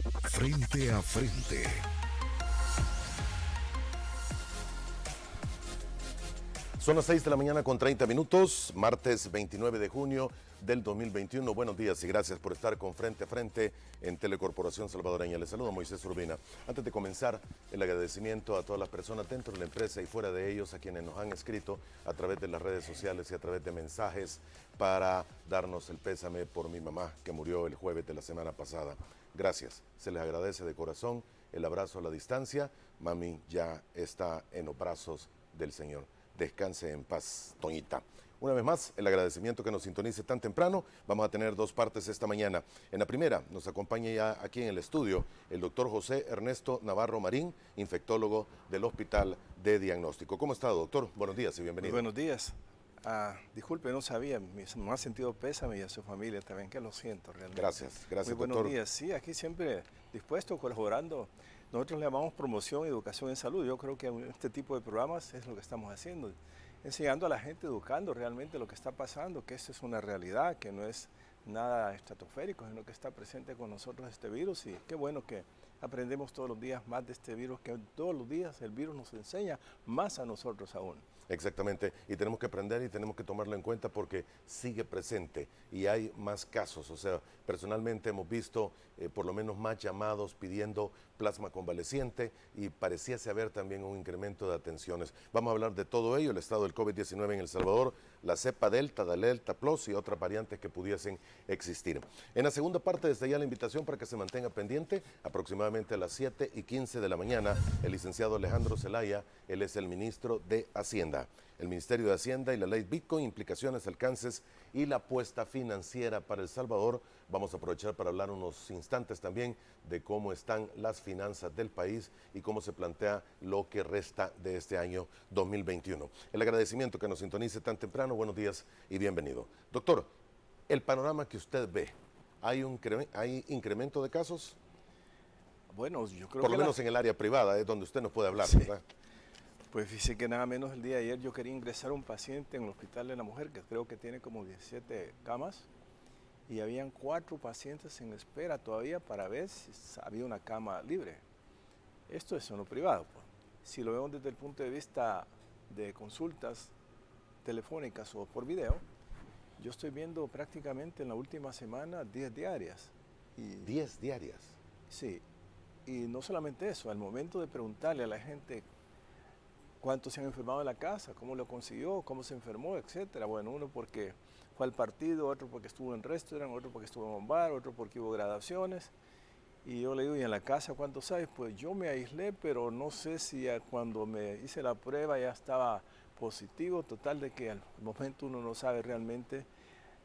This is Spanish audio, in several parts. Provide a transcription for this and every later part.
Frente a frente. Son las 6 de la mañana con 30 minutos, martes 29 de junio del 2021. Buenos días y gracias por estar con Frente a Frente en Telecorporación Salvadoreña. Les saludo Moisés Urbina. Antes de comenzar, el agradecimiento a todas las personas dentro de la empresa y fuera de ellos, a quienes nos han escrito a través de las redes sociales y a través de mensajes para darnos el pésame por mi mamá que murió el jueves de la semana pasada. Gracias, se les agradece de corazón el abrazo a la distancia. Mami ya está en los brazos del Señor. Descanse en paz, Toñita. Una vez más, el agradecimiento que nos sintonice tan temprano. Vamos a tener dos partes esta mañana. En la primera, nos acompaña ya aquí en el estudio el doctor José Ernesto Navarro Marín, infectólogo del Hospital de Diagnóstico. ¿Cómo está, doctor? Buenos días y bienvenido. Muy buenos días. Disculpe, no sabía, me ha sentido pésame y a su familia también, que lo siento realmente. Gracias, Muy buenos doctor. días. Sí, aquí siempre dispuesto, colaborando. Nosotros le llamamos promoción y educación en salud. Yo creo que este tipo de programas es lo que estamos haciendo, enseñando a la gente, educando realmente lo que está pasando, que esto es una realidad, que no es nada estratosférico, sino que está presente con nosotros este virus. Y qué bueno que aprendemos todos los días más de este virus, que todos los días el virus nos enseña más a nosotros aún. Exactamente, y tenemos que aprender y tenemos que tomarlo en cuenta porque sigue presente y hay más casos. O sea, personalmente hemos visto por lo menos más llamados pidiendo plasma convaleciente y pareciese haber también un incremento de atenciones. Vamos a hablar de todo ello, el estado del COVID-19 en El Salvador, la cepa Delta, Delta Plus y otras variantes que pudiesen existir. En la segunda parte, desde ya la invitación para que se mantenga pendiente, aproximadamente a las 7:15 de la mañana, el licenciado Alejandro Zelaya, él es el ministro de Hacienda. El Ministerio de Hacienda y la ley Bitcoin, implicaciones, alcances y la apuesta financiera para El Salvador. Vamos a aprovechar para hablar unos instantes también de cómo están las finanzas del país y cómo se plantea lo que resta de este año 2021. El agradecimiento que nos sintonice tan temprano, buenos días y bienvenido. Doctor, el panorama que usted ve, ¿hay incremento de casos? Bueno, yo creo Por que lo menos en el área privada, es donde usted nos puede hablar, Sí. ¿verdad? Pues fíjese que nada menos el día de ayer yo quería ingresar a un paciente en el Hospital de la Mujer, que creo que tiene como 17 camas, y habían 4 pacientes en espera todavía para ver si había una cama libre. Esto es en lo privado, pues. Si lo vemos desde el punto de vista de consultas telefónicas o por video, yo estoy viendo prácticamente en la última semana 10 diarias. Y 10 diarias. sí, y no solamente eso, al momento de preguntarle a la gente cuántos se han enfermado en la casa, cómo lo consiguió, cómo se enfermó, etcétera. Bueno, uno porque fue al partido, otro porque estuvo en restaurante, otro porque estuvo en un bar, otro porque hubo graduaciones. Y yo le digo, ¿y en la casa cuántos sabes? Pues yo me aislé, pero no sé si cuando me hice la prueba ya estaba positivo. Total de que al momento uno no sabe realmente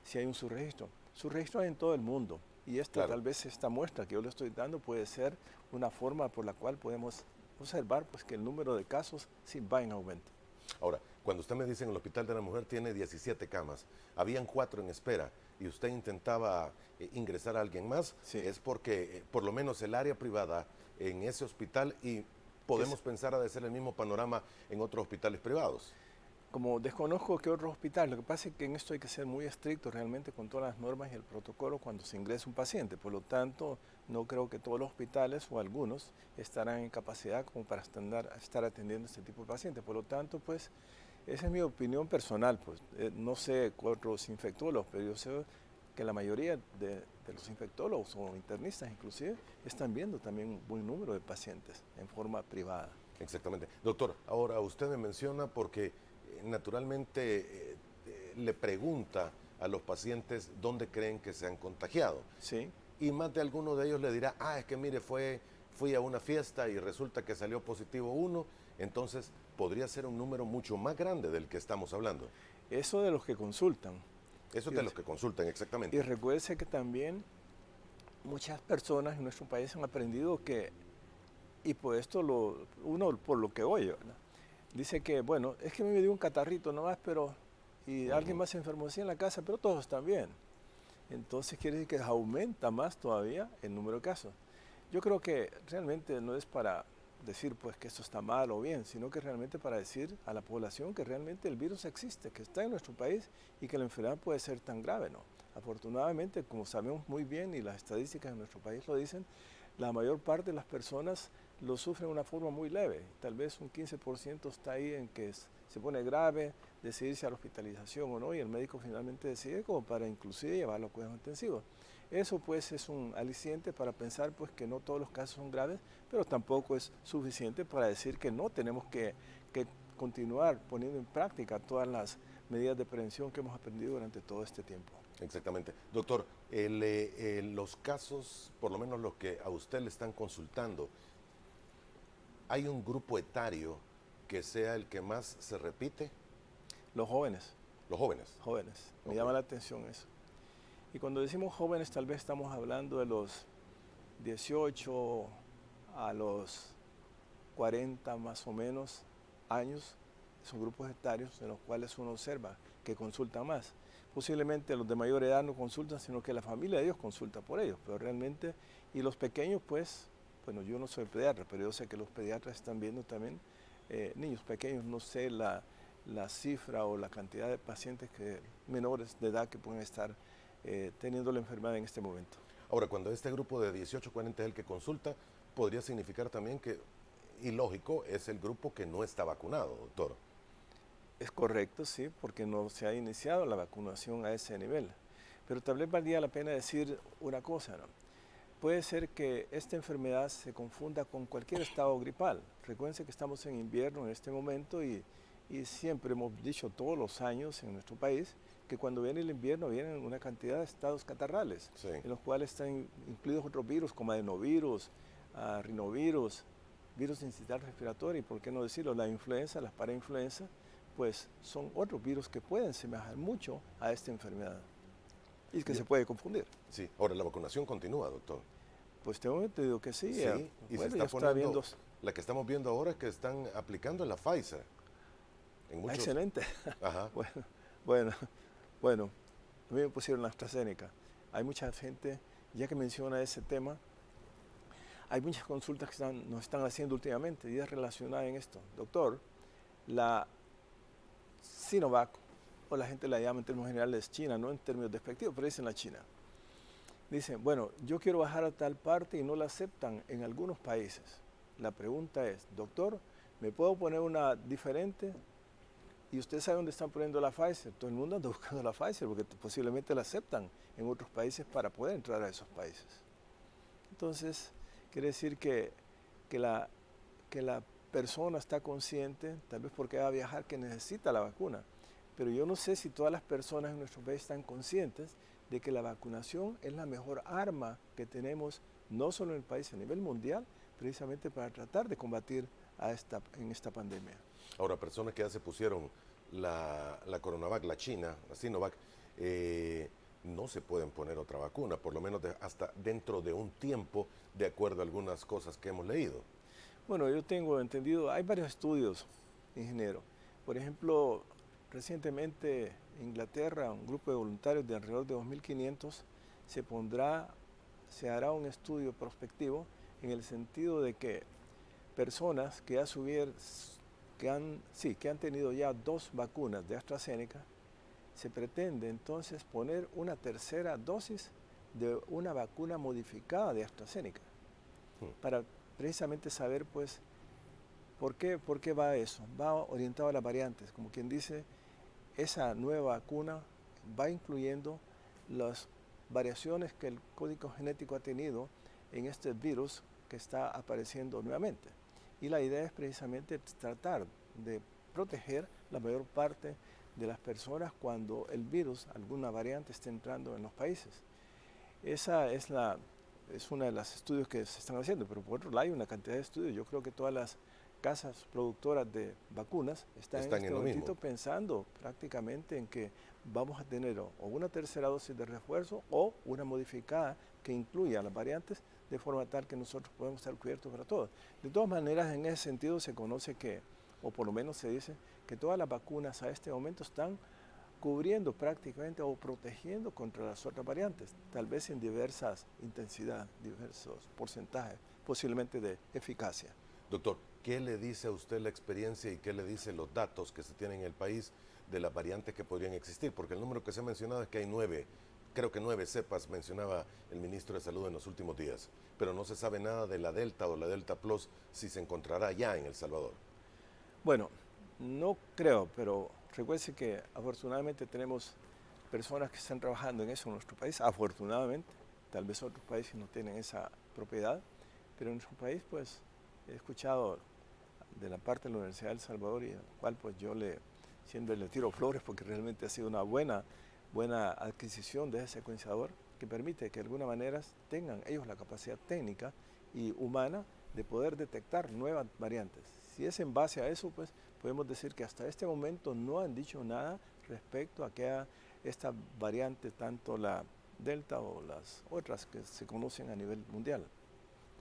si hay un subregistro. Subregistro hay en todo el mundo. Y tal vez esta muestra que yo le estoy dando puede ser una forma por la cual podemos observar pues, que el número de casos sí va en aumento. Ahora, cuando usted me dice en el Hospital de la Mujer tiene 17 camas, habían 4 en espera y usted intentaba ingresar a alguien más, Sí. es porque por lo menos el área privada en ese hospital y podemos pensar ha de ser el mismo panorama en otros hospitales privados. Como desconozco qué otro hospital, lo que pasa es que en esto hay que ser muy estricto realmente con todas las normas y el protocolo cuando se ingresa un paciente. Por lo tanto, no creo que todos los hospitales o algunos estarán en capacidad como para estar atendiendo este tipo de pacientes. Por lo tanto, pues, esa es mi opinión personal. Pues, no sé otros infectólogos, pero yo sé que la mayoría de los infectólogos o internistas inclusive están viendo también un buen número de pacientes en forma privada. Exactamente. Doctor, ahora usted me menciona porque naturalmente le pregunta a los pacientes dónde creen que se han contagiado. Sí. Y más de alguno de ellos le dirá, es que mire, fui a una fiesta y resulta que salió positivo uno, entonces podría ser un número mucho más grande del que estamos hablando. Eso de los que consultan. Eso es de los que consultan, exactamente. Y recuerde que también muchas personas en nuestro país han aprendido que, y por esto uno por lo que oye, ¿verdad? Dice que, bueno, es que me dio un catarrito nomás, pero, y alguien más se enfermó así en la casa, pero todos están bien. Entonces quiere decir que aumenta más todavía el número de casos. Yo creo que realmente no es para decir pues que esto está mal o bien, sino que realmente para decir a la población que realmente el virus existe, que está en nuestro país y que la enfermedad puede ser tan grave, ¿no? Afortunadamente, como sabemos muy bien y las estadísticas de nuestro país lo dicen, la mayor parte de las personas lo sufren de una forma muy leve. Tal vez un 15% está ahí en que se pone grave, decidirse a la hospitalización o no, y el médico finalmente decide como para inclusive llevarlo a cuidados intensivos. Eso pues es un aliciente para pensar pues que no todos los casos son graves, pero tampoco es suficiente para decir que no tenemos que continuar poniendo en práctica todas las medidas de prevención que hemos aprendido durante todo este tiempo. Exactamente. Doctor, los casos, por lo menos los que a usted le están consultando, ¿hay un grupo etario que sea el que más se repite? Los jóvenes. Los jóvenes. Jóvenes. Me Ok. llama la atención eso. Y cuando decimos jóvenes, tal vez estamos hablando de los 18 a los 40 más o menos años. Son grupos etarios en los cuales uno observa que consultan más. Posiblemente los de mayor edad no consultan, sino que la familia de ellos consulta por ellos. Pero realmente, y los pequeños, pues, bueno, yo no soy pediatra, pero yo sé que los pediatras están viendo también niños pequeños. No sé la cifra o la cantidad de pacientes menores de edad que pueden estar teniendo la enfermedad en este momento. Ahora, cuando este grupo de 18-40 es el que consulta, podría significar también que, y lógico, es el grupo que no está vacunado, doctor. Es correcto, sí, porque no se ha iniciado la vacunación a ese nivel. Pero tal vez valdría la pena decir una cosa, ¿no? Puede ser que esta enfermedad se confunda con cualquier estado gripal. Recuerden que estamos en invierno en este momento y siempre hemos dicho todos los años en nuestro país que cuando viene el invierno vienen una cantidad de estados catarrales, Sí. en los cuales están incluidos otros virus como adenovirus, rinovirus, virus incital respiratorio y por qué no decirlo, la influenza, las parainfluenza, pues son otros virus que pueden semejar mucho a esta enfermedad y que se puede confundir. Sí. Ahora, la vacunación continúa, doctor. Pues tengo entendido que sí. Sí, y bueno, se ya está poniendo, viendo. la que estamos viendo ahora es que están aplicando en la Pfizer. En muchos, Excelente. Ajá. Bueno, a mí me pusieron la AstraZeneca. Hay mucha gente, ya que menciona ese tema, hay muchas consultas que nos están haciendo últimamente y es relacionada en esto. Doctor, la Sinovac, o la gente la llama en términos generales China, no en términos despectivos, pero dicen la China. Dicen, bueno, yo quiero bajar a tal parte y no la aceptan en algunos países. La pregunta es, doctor, ¿me puedo poner una diferente? Y usted sabe dónde están poniendo la Pfizer. Todo el mundo anda buscando la Pfizer porque posiblemente la aceptan en otros países para poder entrar a esos países. Entonces, quiere decir que la persona está consciente, tal vez porque va a viajar, que necesita la vacuna. Pero yo no sé si todas las personas en nuestro país están conscientes de que la vacunación es la mejor arma que tenemos, no solo en el país, a nivel mundial, precisamente para tratar de combatir en esta pandemia. Ahora, personas que ya se pusieron la Coronavac, la China, la Sinovac, no se pueden poner otra vacuna, por lo menos hasta dentro de un tiempo, de acuerdo a algunas cosas que hemos leído. Bueno, yo tengo entendido, hay varios estudios, ingeniero. Por ejemplo, recientemente en Inglaterra, un grupo de voluntarios de alrededor de 2.500 se hará un estudio prospectivo en el sentido de que personas que han tenido ya 2 vacunas de AstraZeneca, se pretende entonces poner una tercera dosis de una vacuna modificada de AstraZeneca para precisamente saber pues por qué va eso. Va orientado a las variantes, como quien dice, esa nueva vacuna va incluyendo las variaciones que el código genético ha tenido en este virus que está apareciendo nuevamente. Y la idea es precisamente tratar de proteger la mayor parte de las personas cuando el virus, alguna variante, esté entrando en los países. Esa es una de los estudios que se están haciendo, pero por otro lado hay una cantidad de estudios. Yo creo que todas las casas productoras de vacunas están en este momentito pensando prácticamente en que vamos a tener o una tercera dosis de refuerzo o una modificada que incluya las variantes de forma tal que nosotros podamos estar cubiertos para todos. De todas maneras, en ese sentido se conoce que, o por lo menos se dice, que todas las vacunas a este momento están cubriendo prácticamente o protegiendo contra las otras variantes, tal vez en diversas intensidades, diversos porcentajes, posiblemente de eficacia. Doctor, ¿qué le dice a usted la experiencia y qué le dicen los datos que se tienen en el país de las variantes que podrían existir? Porque el número que se ha mencionado es que hay 9 creo que 9 cepas mencionaba el ministro de Salud en los últimos días, pero no se sabe nada de la Delta o la Delta Plus si se encontrará ya en El Salvador. Bueno, no creo, pero recuerde que afortunadamente tenemos personas que están trabajando en eso en nuestro país, afortunadamente. Tal vez otros países no tienen esa propiedad, pero en nuestro país pues he escuchado de la parte de la Universidad de El Salvador y al cual pues yo siempre le tiro flores porque realmente ha sido una buena adquisición de ese secuenciador que permite que de alguna manera tengan ellos la capacidad técnica y humana de poder detectar nuevas variantes. Si es en base a eso, pues podemos decir que hasta este momento no han dicho nada respecto a que esta variante, tanto la Delta o las otras que se conocen a nivel mundial.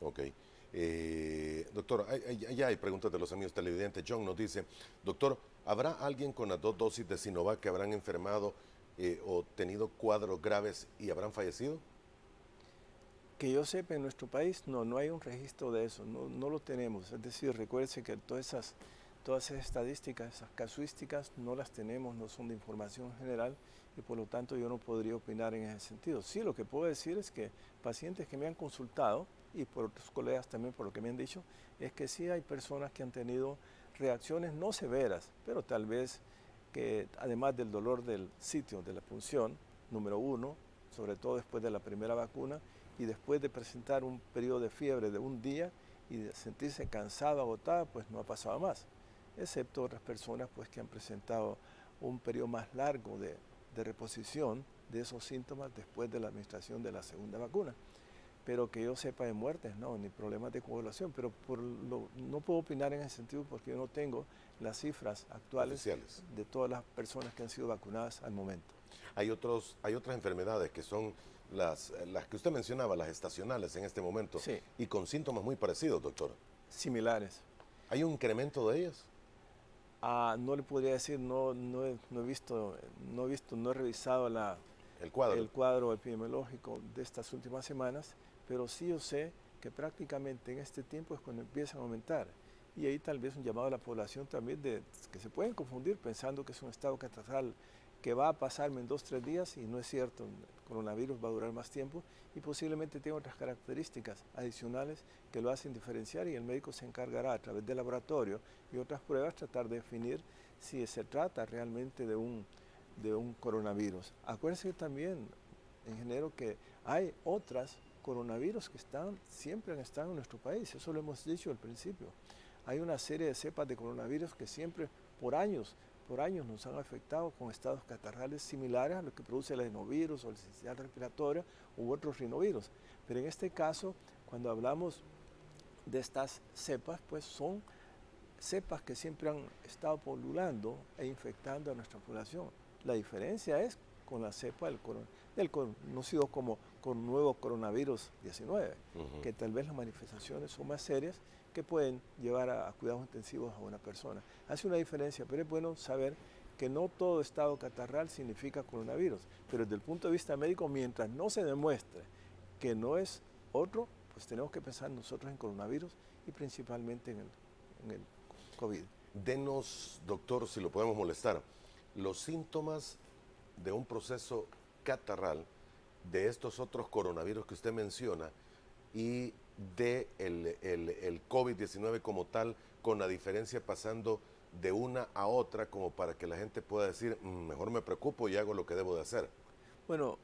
Ok. Doctor, ya hay preguntas de los amigos televidentes. John nos dice, doctor, ¿habrá alguien con las 2 dosis de Sinovac que habrán enfermado o tenido cuadros graves y habrán fallecido? Que yo sepa, en nuestro país no hay un registro de eso, no lo tenemos. Es decir, recuérdense que todas esas estadísticas, esas casuísticas, no las tenemos, no son de información general y por lo tanto yo no podría opinar en ese sentido. Sí, lo que puedo decir es que pacientes que me han consultado y por otros colegas también por lo que me han dicho, es que sí hay personas que han tenido reacciones no severas, pero tal vez que además del dolor del sitio de la punción, número 1, sobre todo después de la primera vacuna, y después de presentar un periodo de fiebre de un día y de sentirse cansado, agotada, pues no ha pasado más, excepto otras personas pues que han presentado un periodo más largo de reposición de esos síntomas después de la administración de la segunda vacuna. Pero que yo sepa de muertes, no, ni problemas de coagulación, pero no puedo opinar en ese sentido porque yo no tengo las cifras actuales Oficiales de todas las personas que han sido vacunadas al momento. Hay otras enfermedades que son las que usted mencionaba, las estacionales en este momento, sí, y con síntomas muy parecidos, doctor. Similares. ¿Hay un incremento de ellas? No le podría decir, no he revisado el cuadro epidemiológico de estas últimas semanas, pero sí yo sé que prácticamente en este tiempo es cuando empiezan a aumentar. Y ahí tal vez un llamado a la población también de que se pueden confundir pensando que es un estado catastral que va a pasarme en 2 o 3 días y no es cierto, el coronavirus va a durar más tiempo y posiblemente tiene otras características adicionales que lo hacen diferenciar y el médico se encargará a través del laboratorio y otras pruebas tratar de definir si se trata realmente de un coronavirus. Acuérdense también, ingeniero, que hay otras coronavirus que siempre han estado en nuestro país, eso lo hemos dicho al principio. Hay una serie de cepas de coronavirus que siempre, por años nos han afectado con estados catarrales similares a lo que produce el adenovirus o el sincicial respiratorio u otros rinovirus. Pero en este caso, cuando hablamos de estas cepas, pues son cepas que siempre han estado polulando e infectando a nuestra población. La diferencia es con la cepa del conocido como nuevo coronavirus 19, que tal vez las manifestaciones son más serias que pueden llevar a cuidados intensivos a una persona. Hace una diferencia, pero es bueno saber que no todo estado catarral significa coronavirus, pero desde el punto de vista médico, mientras no se demuestre que no es otro, pues tenemos que pensar nosotros en coronavirus y principalmente en el COVID. Denos, doctor, si lo podemos molestar, los síntomas de un proceso catarral de estos otros coronavirus que usted menciona y de el COVID-19 como tal, con la diferencia pasando de una a otra, como para que la gente pueda decir, mejor me preocupo y hago lo que debo de hacer. Bueno,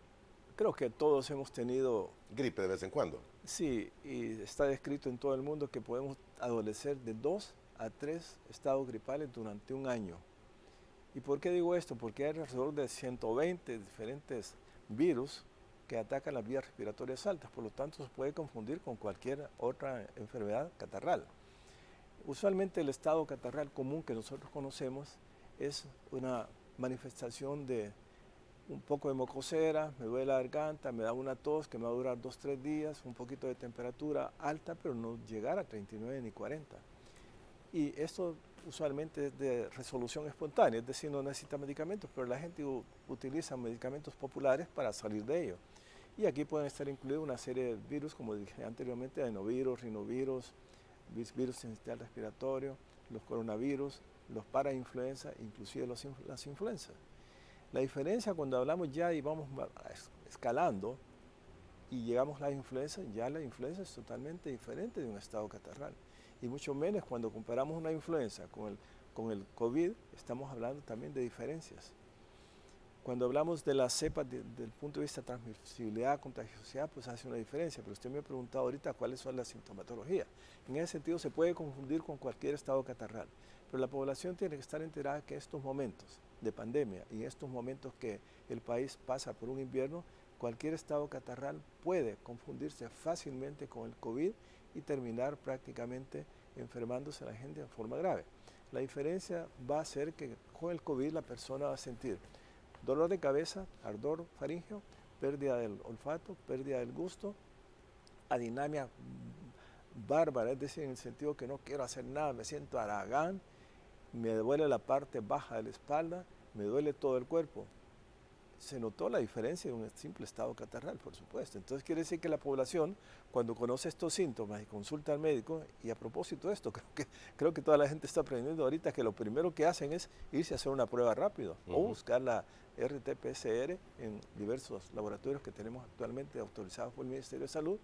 creo que todos hemos tenido gripe de vez en cuando. Sí, y está descrito en todo el mundo que podemos adolecer de 2 a 3 estados gripales durante un año. ¿Y por qué digo esto? Porque hay alrededor de 120 diferentes virus que atacan las vías respiratorias altas, por lo tanto se puede confundir con cualquier otra enfermedad catarral. Usualmente el estado catarral común que nosotros conocemos es una manifestación de un poco de mocosera, me duele la garganta, me da una tos que me va a durar 2 o 3 días, un poquito de temperatura alta, pero no llegar a 39 ni 40. Y esto usualmente es de resolución espontánea, es decir, no necesita medicamentos, pero la gente utiliza medicamentos populares para salir de ello. Y aquí pueden estar incluidos una serie de virus, como dije anteriormente, adenovirus, rinovirus, virus sincicial respiratorio, los coronavirus, los parainfluenza, inclusive las influencias. La diferencia cuando hablamos ya y vamos a escalando y llegamos a la influenza, ya la influenza es totalmente diferente de un estado catarral. Y mucho menos cuando comparamos una influenza con el COVID, estamos hablando también de diferencias. Cuando hablamos de las cepas desde el punto de vista de transmisibilidad, contagiosidad, pues hace una diferencia. Pero usted me ha preguntado ahorita cuáles son las sintomatologías. En ese sentido se puede confundir con cualquier estado catarral. Pero la población tiene que estar enterada que estos momentos de pandemia y estos momentos que el país pasa por un invierno, cualquier estado catarral puede confundirse fácilmente con el COVID y terminar prácticamente enfermándose a la gente de forma grave. La diferencia va a ser que con el COVID la persona va a sentir dolor de cabeza, ardor faríngeo, pérdida del olfato, pérdida del gusto, adinamia bárbara, es decir, en el sentido que no quiero hacer nada, me siento haragán, me duele la parte baja de la espalda, me duele todo el cuerpo. Se notó la diferencia de un simple estado catarral, por supuesto. Entonces quiere decir que la población, cuando conoce estos síntomas y consulta al médico, y a propósito de esto, creo que toda la gente está aprendiendo ahorita que lo primero que hacen es irse a hacer una prueba rápido o buscar la RT-PCR en diversos laboratorios que tenemos actualmente autorizados por el Ministerio de Salud,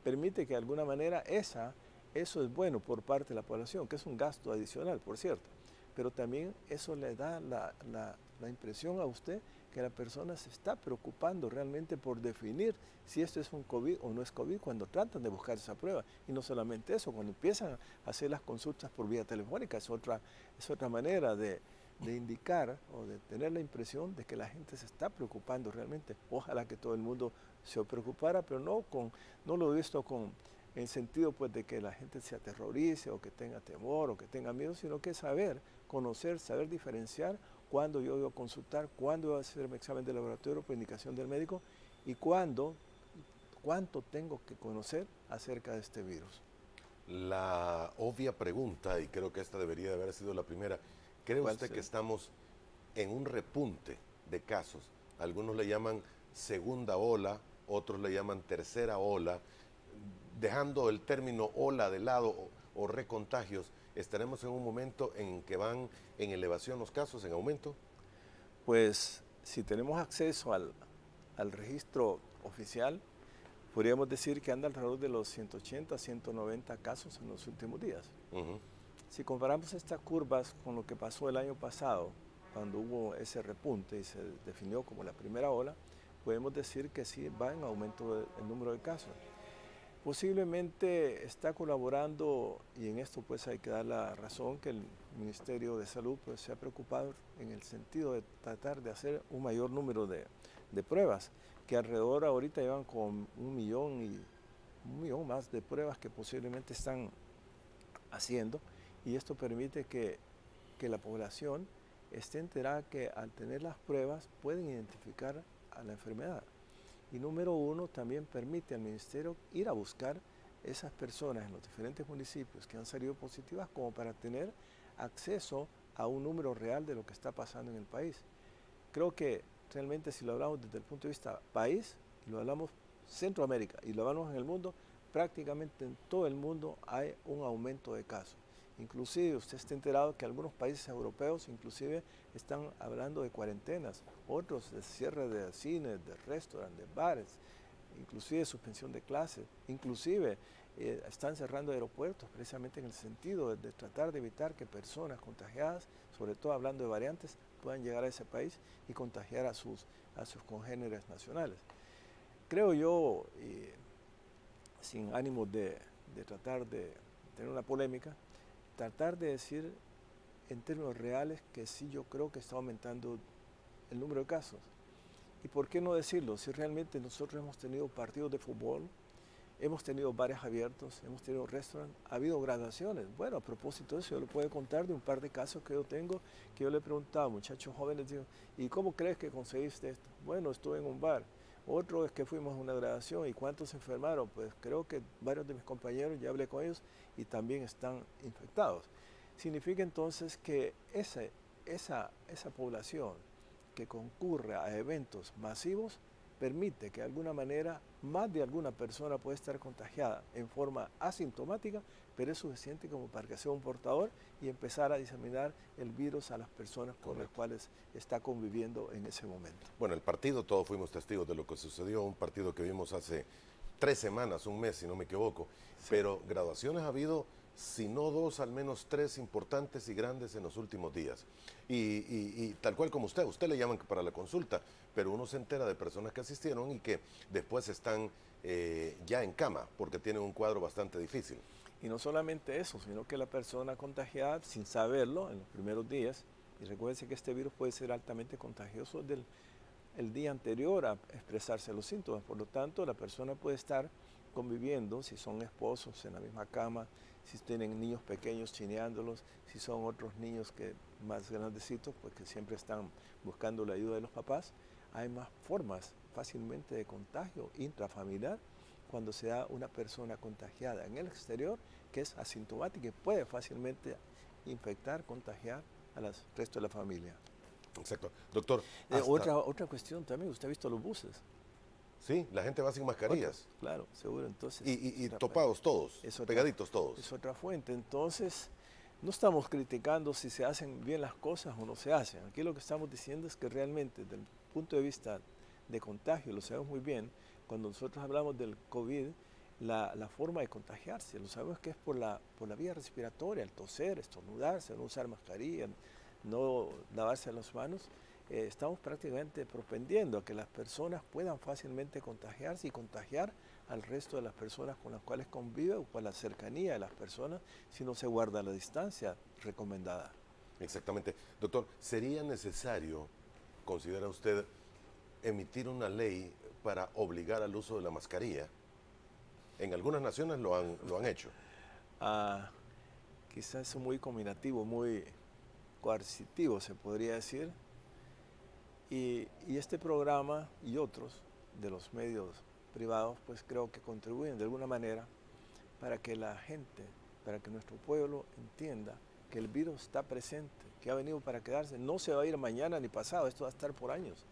permite que de alguna manera eso es bueno por parte de la población, que es un gasto adicional, por cierto, pero también eso le da la impresión a usted que la persona se está preocupando realmente por definir si esto es un COVID o no es COVID cuando tratan de buscar esa prueba. Y no solamente eso, cuando empiezan a hacer las consultas por vía telefónica, es otra manera de indicar o de tener la impresión de que la gente se está preocupando realmente. Ojalá que todo el mundo se preocupara, pero no lo he visto en el sentido pues, de que la gente se aterrorice o que tenga temor o que tenga miedo, sino que saber, conocer, saber diferenciar cuándo yo debo consultar, cuándo debo hacer mi examen de laboratorio por indicación del médico y cuánto tengo que conocer acerca de este virus. La obvia pregunta, y creo que esta debería de haber sido la primera, ¿cree usted que estamos en un repunte de casos? Algunos le llaman segunda ola, otros le llaman tercera ola. Dejando el término ola de lado o recontagios, ¿estaremos en un momento en que van en elevación los casos, en aumento? Pues si tenemos acceso al registro oficial, podríamos decir que anda alrededor de los 180, 190 casos en los últimos días. Si comparamos estas curvas con lo que pasó el año pasado, cuando hubo ese repunte y se definió como la primera ola, podemos decir que sí va en aumento el número de casos. Posiblemente está colaborando, y en esto pues hay que dar la razón, que el Ministerio de Salud pues se ha preocupado en el sentido de tratar de hacer un mayor número de pruebas, que alrededor ahorita llevan con 1 millón más de pruebas que posiblemente están haciendo, y esto permite que la población esté enterada que al tener las pruebas pueden identificar a la enfermedad. Y número 1, también permite al Ministerio ir a buscar esas personas en los diferentes municipios que han salido positivas como para tener acceso a un número real de lo que está pasando en el país. Creo que realmente si lo hablamos desde el punto de vista país, y lo hablamos Centroamérica y lo hablamos en el mundo, prácticamente en todo el mundo hay un aumento de casos. Inclusive usted está enterado que algunos países europeos inclusive están hablando de cuarentenas, otros de cierre de cines, de restaurantes, de bares, inclusive suspensión de clases, inclusive están cerrando aeropuertos precisamente en el sentido de tratar de evitar que personas contagiadas, sobre todo hablando de variantes, puedan llegar a ese país y contagiar a sus congéneres nacionales. Creo yo, sin ánimo de tratar de tener una polémica, tratar de decir en términos reales que sí, yo creo que está aumentando el número de casos. ¿Y por qué no decirlo? Si realmente nosotros hemos tenido partidos de fútbol, hemos tenido bares abiertos, hemos tenido restaurantes, ha habido graduaciones. Bueno, a propósito de eso, yo le puedo contar de un par de casos que yo tengo, que yo le he preguntado a muchachos jóvenes, digo, ¿y cómo crees que conseguiste esto? Bueno, estuve en un bar. Otro es que fuimos a una graduación. ¿Y cuántos se enfermaron? Pues creo que varios de mis compañeros, ya hablé con ellos, y también están infectados. Significa entonces que esa población que concurre a eventos masivos permite que de alguna manera más de alguna persona puede estar contagiada en forma asintomática, pero es suficiente como para que sea un portador y empezar a diseminar el virus a las personas con las cuales está conviviendo en ese momento. Bueno, el partido, todos fuimos testigos de lo que sucedió, un partido que vimos hace 3 semanas, un mes, si no me equivoco, sí. Pero graduaciones ha habido, si no 2, al menos 3 importantes y grandes en los últimos días. Y tal cual como usted le llaman para la consulta, pero uno se entera de personas que asistieron y que después están ya en cama porque tienen un cuadro bastante difícil. Y no solamente eso, sino que la persona contagiada, sin saberlo, en los primeros días, y recuérdense que este virus puede ser altamente contagioso desde el día anterior a expresarse los síntomas. Por lo tanto, la persona puede estar conviviendo, si son esposos, en la misma cama, si tienen niños pequeños chineándolos, si son otros niños que más grandecitos, pues que siempre están buscando la ayuda de los papás. Hay más formas fácilmente de contagio intrafamiliar cuando se da una persona contagiada en el exterior que es asintomática y puede fácilmente infectar, contagiar al resto de la familia. Exacto. Doctor. Otra cuestión también, usted ha visto los buses. Sí, la gente va sin mascarillas. Claro, seguro. Entonces, y topados todos, pegaditos todos. Es otra fuente. Entonces, no estamos criticando si se hacen bien las cosas o no se hacen. Aquí lo que estamos diciendo es que realmente, desde el punto de vista de contagio, lo sabemos muy bien, cuando nosotros hablamos del COVID, la forma de contagiarse, lo sabemos que es por la vía respiratoria, el toser, estornudarse, no usar mascarilla, no lavarse las manos. Estamos prácticamente propendiendo a que las personas puedan fácilmente contagiarse y contagiar al resto de las personas con las cuales convive o por la cercanía de las personas si no se guarda la distancia recomendada. Exactamente. Doctor, ¿sería necesario, considera usted, emitir una ley para obligar al uso de la mascarilla? En algunas naciones lo han hecho. Quizás es muy combinativo, muy coercitivo se podría decir. Y este programa y otros de los medios privados, pues creo que contribuyen de alguna manera para que la gente, para que nuestro pueblo entienda que el virus está presente, que ha venido para quedarse, no se va a ir mañana ni pasado, esto va a estar por años.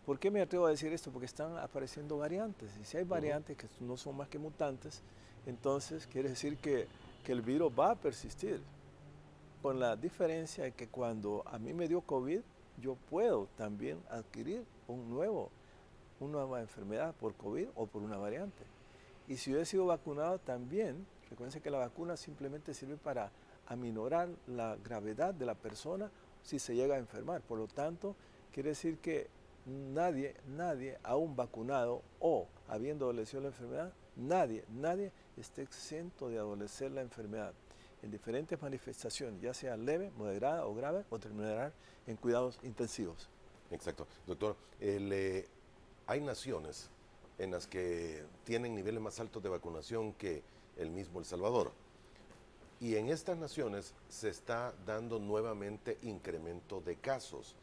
¿Por qué me atrevo a decir esto? Porque están apareciendo variantes, y si hay variantes que no son más que mutantes, entonces quiere decir que el virus va a persistir, con la diferencia de que cuando a mí me dio COVID, yo puedo también adquirir una nueva enfermedad por COVID o por una variante. Y si yo he sido vacunado también, recuerden que la vacuna simplemente sirve para aminorar la gravedad de la persona si se llega a enfermar. Por lo tanto, quiere decir que nadie aún vacunado o habiendo adolecido la enfermedad, nadie está exento de adolecer la enfermedad en diferentes manifestaciones, ya sea leve, moderada o grave, o terminará en cuidados intensivos. Exacto. Doctor, hay naciones en las que tienen niveles más altos de vacunación que el mismo El Salvador. Y en estas naciones se está dando nuevamente incremento de casos.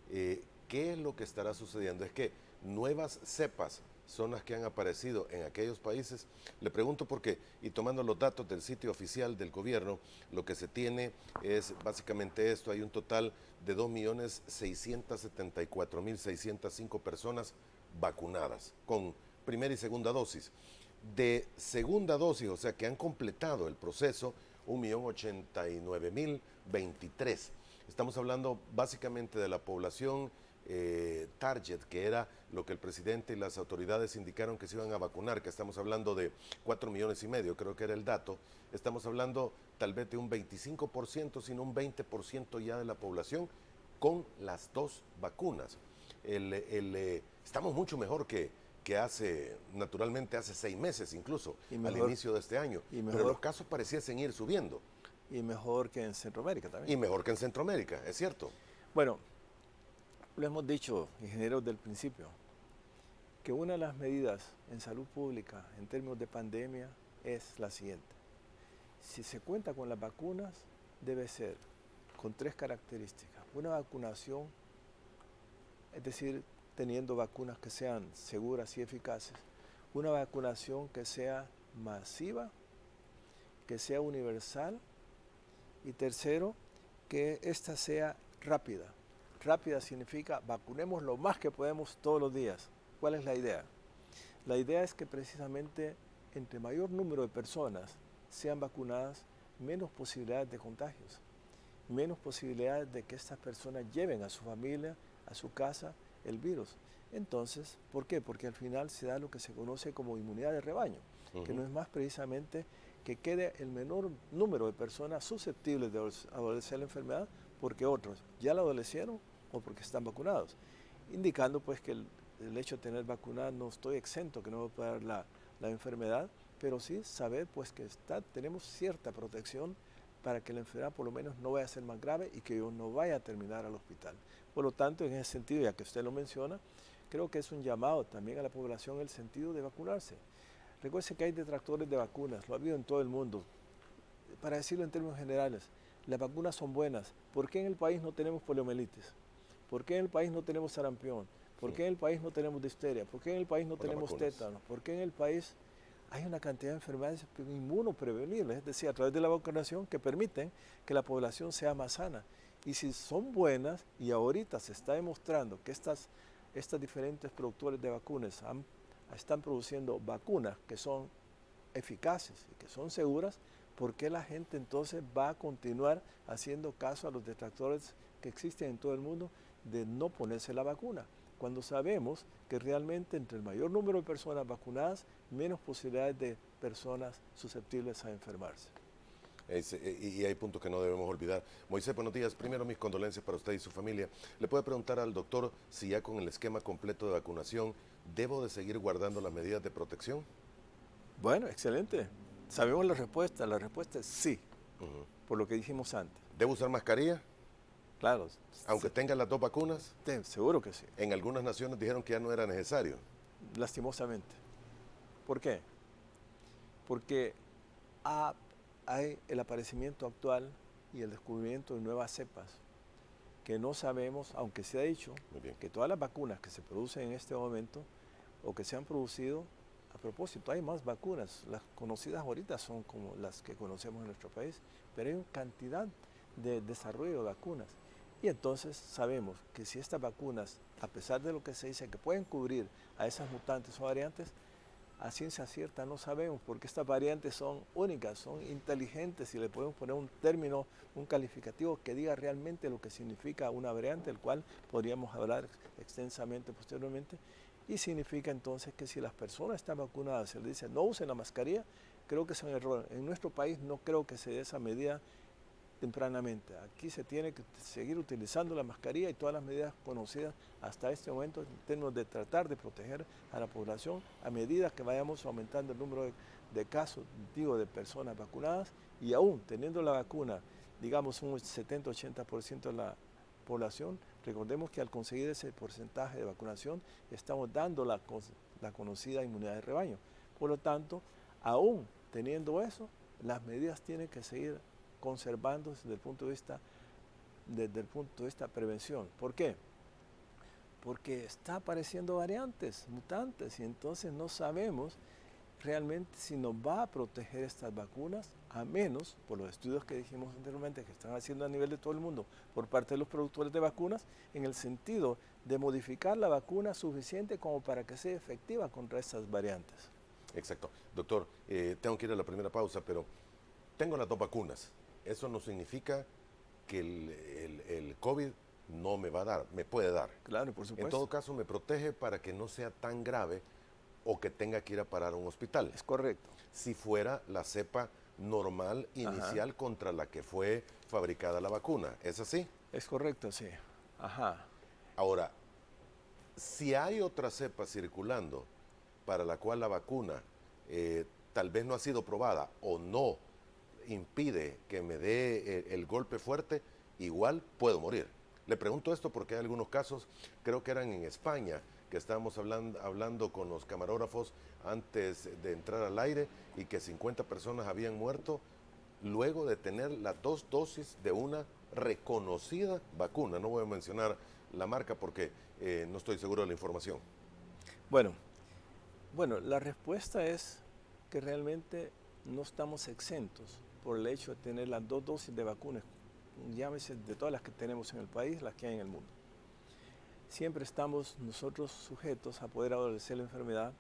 ¿Qué es lo que estará sucediendo? Es que nuevas cepas son las que han aparecido en aquellos países. Le pregunto porque, y tomando los datos del sitio oficial del gobierno, lo que se tiene es básicamente esto: hay un total de 2.674.605 personas vacunadas con primera y segunda dosis. De segunda dosis, o sea que han completado el proceso, 1.089.023. Estamos hablando básicamente de la población target, que era lo que el presidente y las autoridades indicaron que se iban a vacunar, que estamos hablando de 4,5 millones, creo que era el dato. Estamos hablando tal vez de un 25%, sino un 20% ya de la población con las 2 vacunas. Estamos mucho mejor que naturalmente hace 6 meses incluso, al inicio de este año, pero los casos pareciesen ir subiendo. Y mejor que en Centroamérica también. Y mejor que en Centroamérica, es cierto. Bueno, lo hemos dicho, ingenieros, del principio, que una de las medidas en salud pública en términos de pandemia es la siguiente. Si se cuenta con las vacunas, debe ser con 3 características. Una vacunación, es decir, teniendo vacunas que sean seguras y eficaces. Una vacunación que sea masiva, que sea universal. Y tercero, que esta sea rápida. Rápida significa vacunemos lo más que podemos todos los días. ¿cuál es la idea? La idea es que precisamente entre mayor número de personas sean vacunadas, menos posibilidades de contagios, menos posibilidades de que estas personas lleven a su familia, a su casa, el virus. Entonces, ¿por qué? Porque al final se da lo que se conoce como inmunidad de rebaño, que no es más precisamente que quede el menor número de personas susceptibles de adolecer la enfermedad porque otros ya la adolecieron o porque están vacunados, indicando pues que el hecho de tener vacunada no estoy exento que no me pueda dar la enfermedad, pero sí saber pues que tenemos cierta protección para que la enfermedad por lo menos no vaya a ser más grave y que yo no vaya a terminar al hospital. Por lo tanto, en ese sentido, ya que usted lo menciona, creo que es un llamado también a la población en el sentido de vacunarse. Recuerde que hay detractores de vacunas, lo ha habido en todo el mundo. Para decirlo en términos generales, las vacunas son buenas. ¿Por qué en el país no tenemos poliomielitis? ¿Por qué en el país no tenemos sarampión? ¿Por qué en el país no tenemos difteria? ¿Por qué en el país no tenemos tétano? ¿Por qué en el país hay una cantidad de enfermedades inmunoprevenibles? Es decir, a través de la vacunación que permiten que la población sea más sana. Y si son buenas, y ahorita se está demostrando que estas diferentes productores de vacunas están produciendo vacunas que son eficaces y que son seguras, ¿por qué la gente entonces va a continuar haciendo caso a los detractores que existen en todo el mundo de no ponerse la vacuna? Cuando sabemos que realmente entre el mayor número de personas vacunadas, menos posibilidades de personas susceptibles a enfermarse. Y hay puntos que no debemos olvidar. Moisés, buenos días. Primero, mis condolencias para usted y su familia. ¿Le puede preguntar al doctor si ya con el esquema completo de vacunación debo de seguir guardando las medidas de protección? Bueno, excelente. ¿Sabemos la respuesta? La respuesta es sí, por lo que dijimos antes. ¿Debo usar mascarilla? Claro. Aunque tenga las dos vacunas. Seguro que sí. En algunas naciones dijeron que ya no era necesario. Lastimosamente. ¿Por qué? Porque hay el aparecimiento actual y el descubrimiento de nuevas cepas que no sabemos, aunque se ha dicho que todas las vacunas que se producen en este momento o que se han producido, a propósito, hay más vacunas, las conocidas ahorita son como las que conocemos en nuestro país, pero hay una cantidad de desarrollo de vacunas. Y entonces sabemos que si estas vacunas, a pesar de lo que se dice que pueden cubrir a esas mutantes o variantes, a ciencia cierta no sabemos porque estas variantes son únicas, son inteligentes y le podemos poner un término, un calificativo que diga realmente lo que significa una variante, el cual podríamos hablar extensamente posteriormente. Y significa entonces que si las personas están vacunadas, se les dice no usen la mascarilla, creo que es un error. En nuestro país no creo que se dé esa medida tempranamente. Aquí se tiene que seguir utilizando la mascarilla y todas las medidas conocidas hasta este momento en términos de tratar de proteger a la población a medida que vayamos aumentando el número de casos, digo, de personas vacunadas y aún teniendo la vacuna, digamos un 70-80% de la población, recordemos que al conseguir ese porcentaje de vacunación estamos dando la conocida inmunidad de rebaño. Por lo tanto, aún teniendo eso, las medidas tienen que seguir conservándose desde el punto de vista prevención. ¿Por qué? Porque está apareciendo variantes, mutantes, y entonces no sabemos realmente si nos va a proteger estas vacunas, a menos, por los estudios que dijimos anteriormente, que están haciendo a nivel de todo el mundo por parte de los productores de vacunas, en el sentido de modificar la vacuna suficiente como para que sea efectiva contra estas variantes. Exacto. Doctor, tengo que ir a la primera pausa, pero tengo las dos vacunas. Eso no significa que el COVID no me va a dar, me puede dar. Claro, por supuesto. En todo caso, me protege para que no sea tan grave o que tenga que ir a parar a un hospital. Es correcto. Si fuera la cepa normal inicial contra la que fue fabricada la vacuna, ¿es así? Es correcto, sí. Ajá. Ahora, si hay otra cepa circulando para la cual la vacuna tal vez no ha sido probada o no impide que me dé el golpe fuerte, igual puedo morir. Le pregunto esto porque hay algunos casos, creo que eran en España, que estábamos hablando con los camarógrafos antes de entrar al aire y que 50 personas habían muerto luego de tener las dos dosis de una reconocida vacuna. No voy a mencionar la marca porque no estoy seguro de la información. Bueno, la respuesta es que realmente no estamos exentos por el hecho de tener las dos dosis de vacunas, llámese de todas las que tenemos en el país, las que hay en el mundo. siempre estamos nosotros sujetos a poder adolecer la enfermedad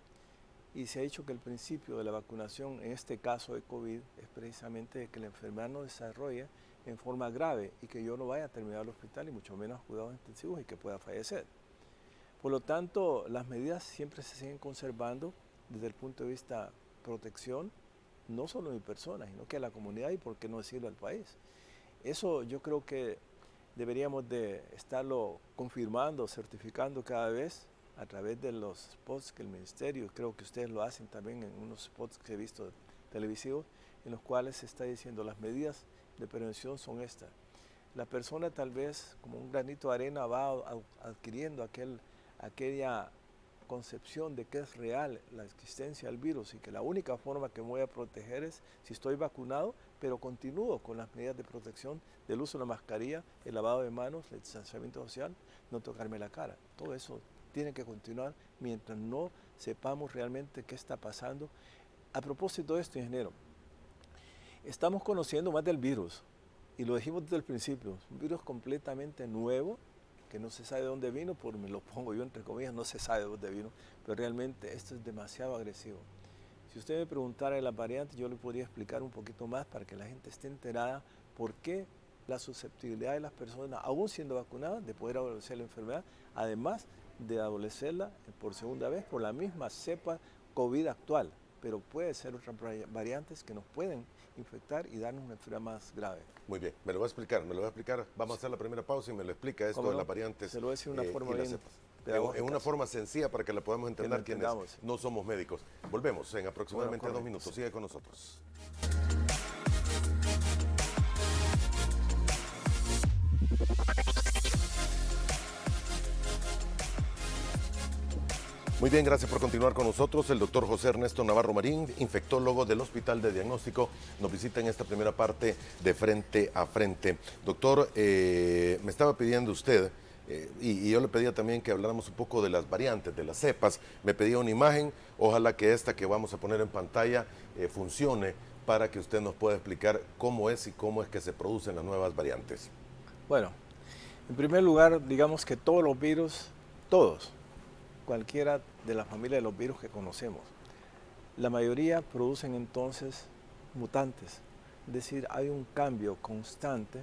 y se ha dicho que el principio de la vacunación, en este caso de COVID, es precisamente que la enfermedad no desarrolle en forma grave y que yo no vaya a terminar al hospital y mucho menos a cuidados intensivos y que pueda fallecer. Por lo tanto, las medidas siempre se siguen conservando desde el punto de vista protección, no solo de mi persona, sino que a la comunidad y por qué no decirlo al país. Eso yo creo que deberíamos de estarlo confirmando, certificando cada vez a través de los spots que el ministerio, creo que ustedes lo hacen también en unos spots que he visto televisivos, en los cuales se está diciendo las medidas de prevención son estas. La persona tal vez como un granito de arena va adquiriendo aquella concepción de que es real la existencia del virus y que la única forma que me voy a proteger es si estoy vacunado, pero continúo con las medidas de protección del uso de la mascarilla, el lavado de manos, el distanciamiento social, no tocarme la cara. Todo eso tiene que continuar mientras no sepamos realmente qué está pasando. A propósito de esto, ingeniero, estamos conociendo más del virus y lo dijimos desde el principio, un virus completamente nuevo, que no se sabe de dónde vino, me lo pongo yo entre comillas, no se sabe de dónde vino, pero realmente esto es demasiado agresivo. Si usted me preguntara de las variantes, yo le podría explicar un poquito más para que la gente esté enterada por qué la susceptibilidad de las personas, aún siendo vacunadas, de poder adolecer la enfermedad, además de adolecerla por segunda vez por la misma cepa COVID actual, pero puede ser otras variantes que nos pueden infectar y darnos una enfermedad más grave. Muy bien, me lo va a explicar. Vamos a hacer la primera pausa y me lo explica esto de las variantes. Se lo voy a decir de una forma bien en una forma sencilla para que la podamos entender quienes no somos médicos. Volvemos en aproximadamente 2 minutos. Sigue con nosotros. Muy bien, gracias por continuar con nosotros. El doctor José Ernesto Navarro Marín, infectólogo del Hospital de Diagnóstico, nos visita en esta primera parte de Frente a Frente. Doctor, me estaba pidiendo usted, y yo le pedía también que habláramos un poco de las variantes, de las cepas. Me pedía una imagen, ojalá que esta que vamos a poner en pantalla funcione para que usted nos pueda explicar cómo es y cómo es que se producen las nuevas variantes. Bueno, en primer lugar, digamos que todos los virus, todos, cualquiera de la familia de los virus que conocemos, la mayoría producen entonces mutantes, es decir, hay un cambio constante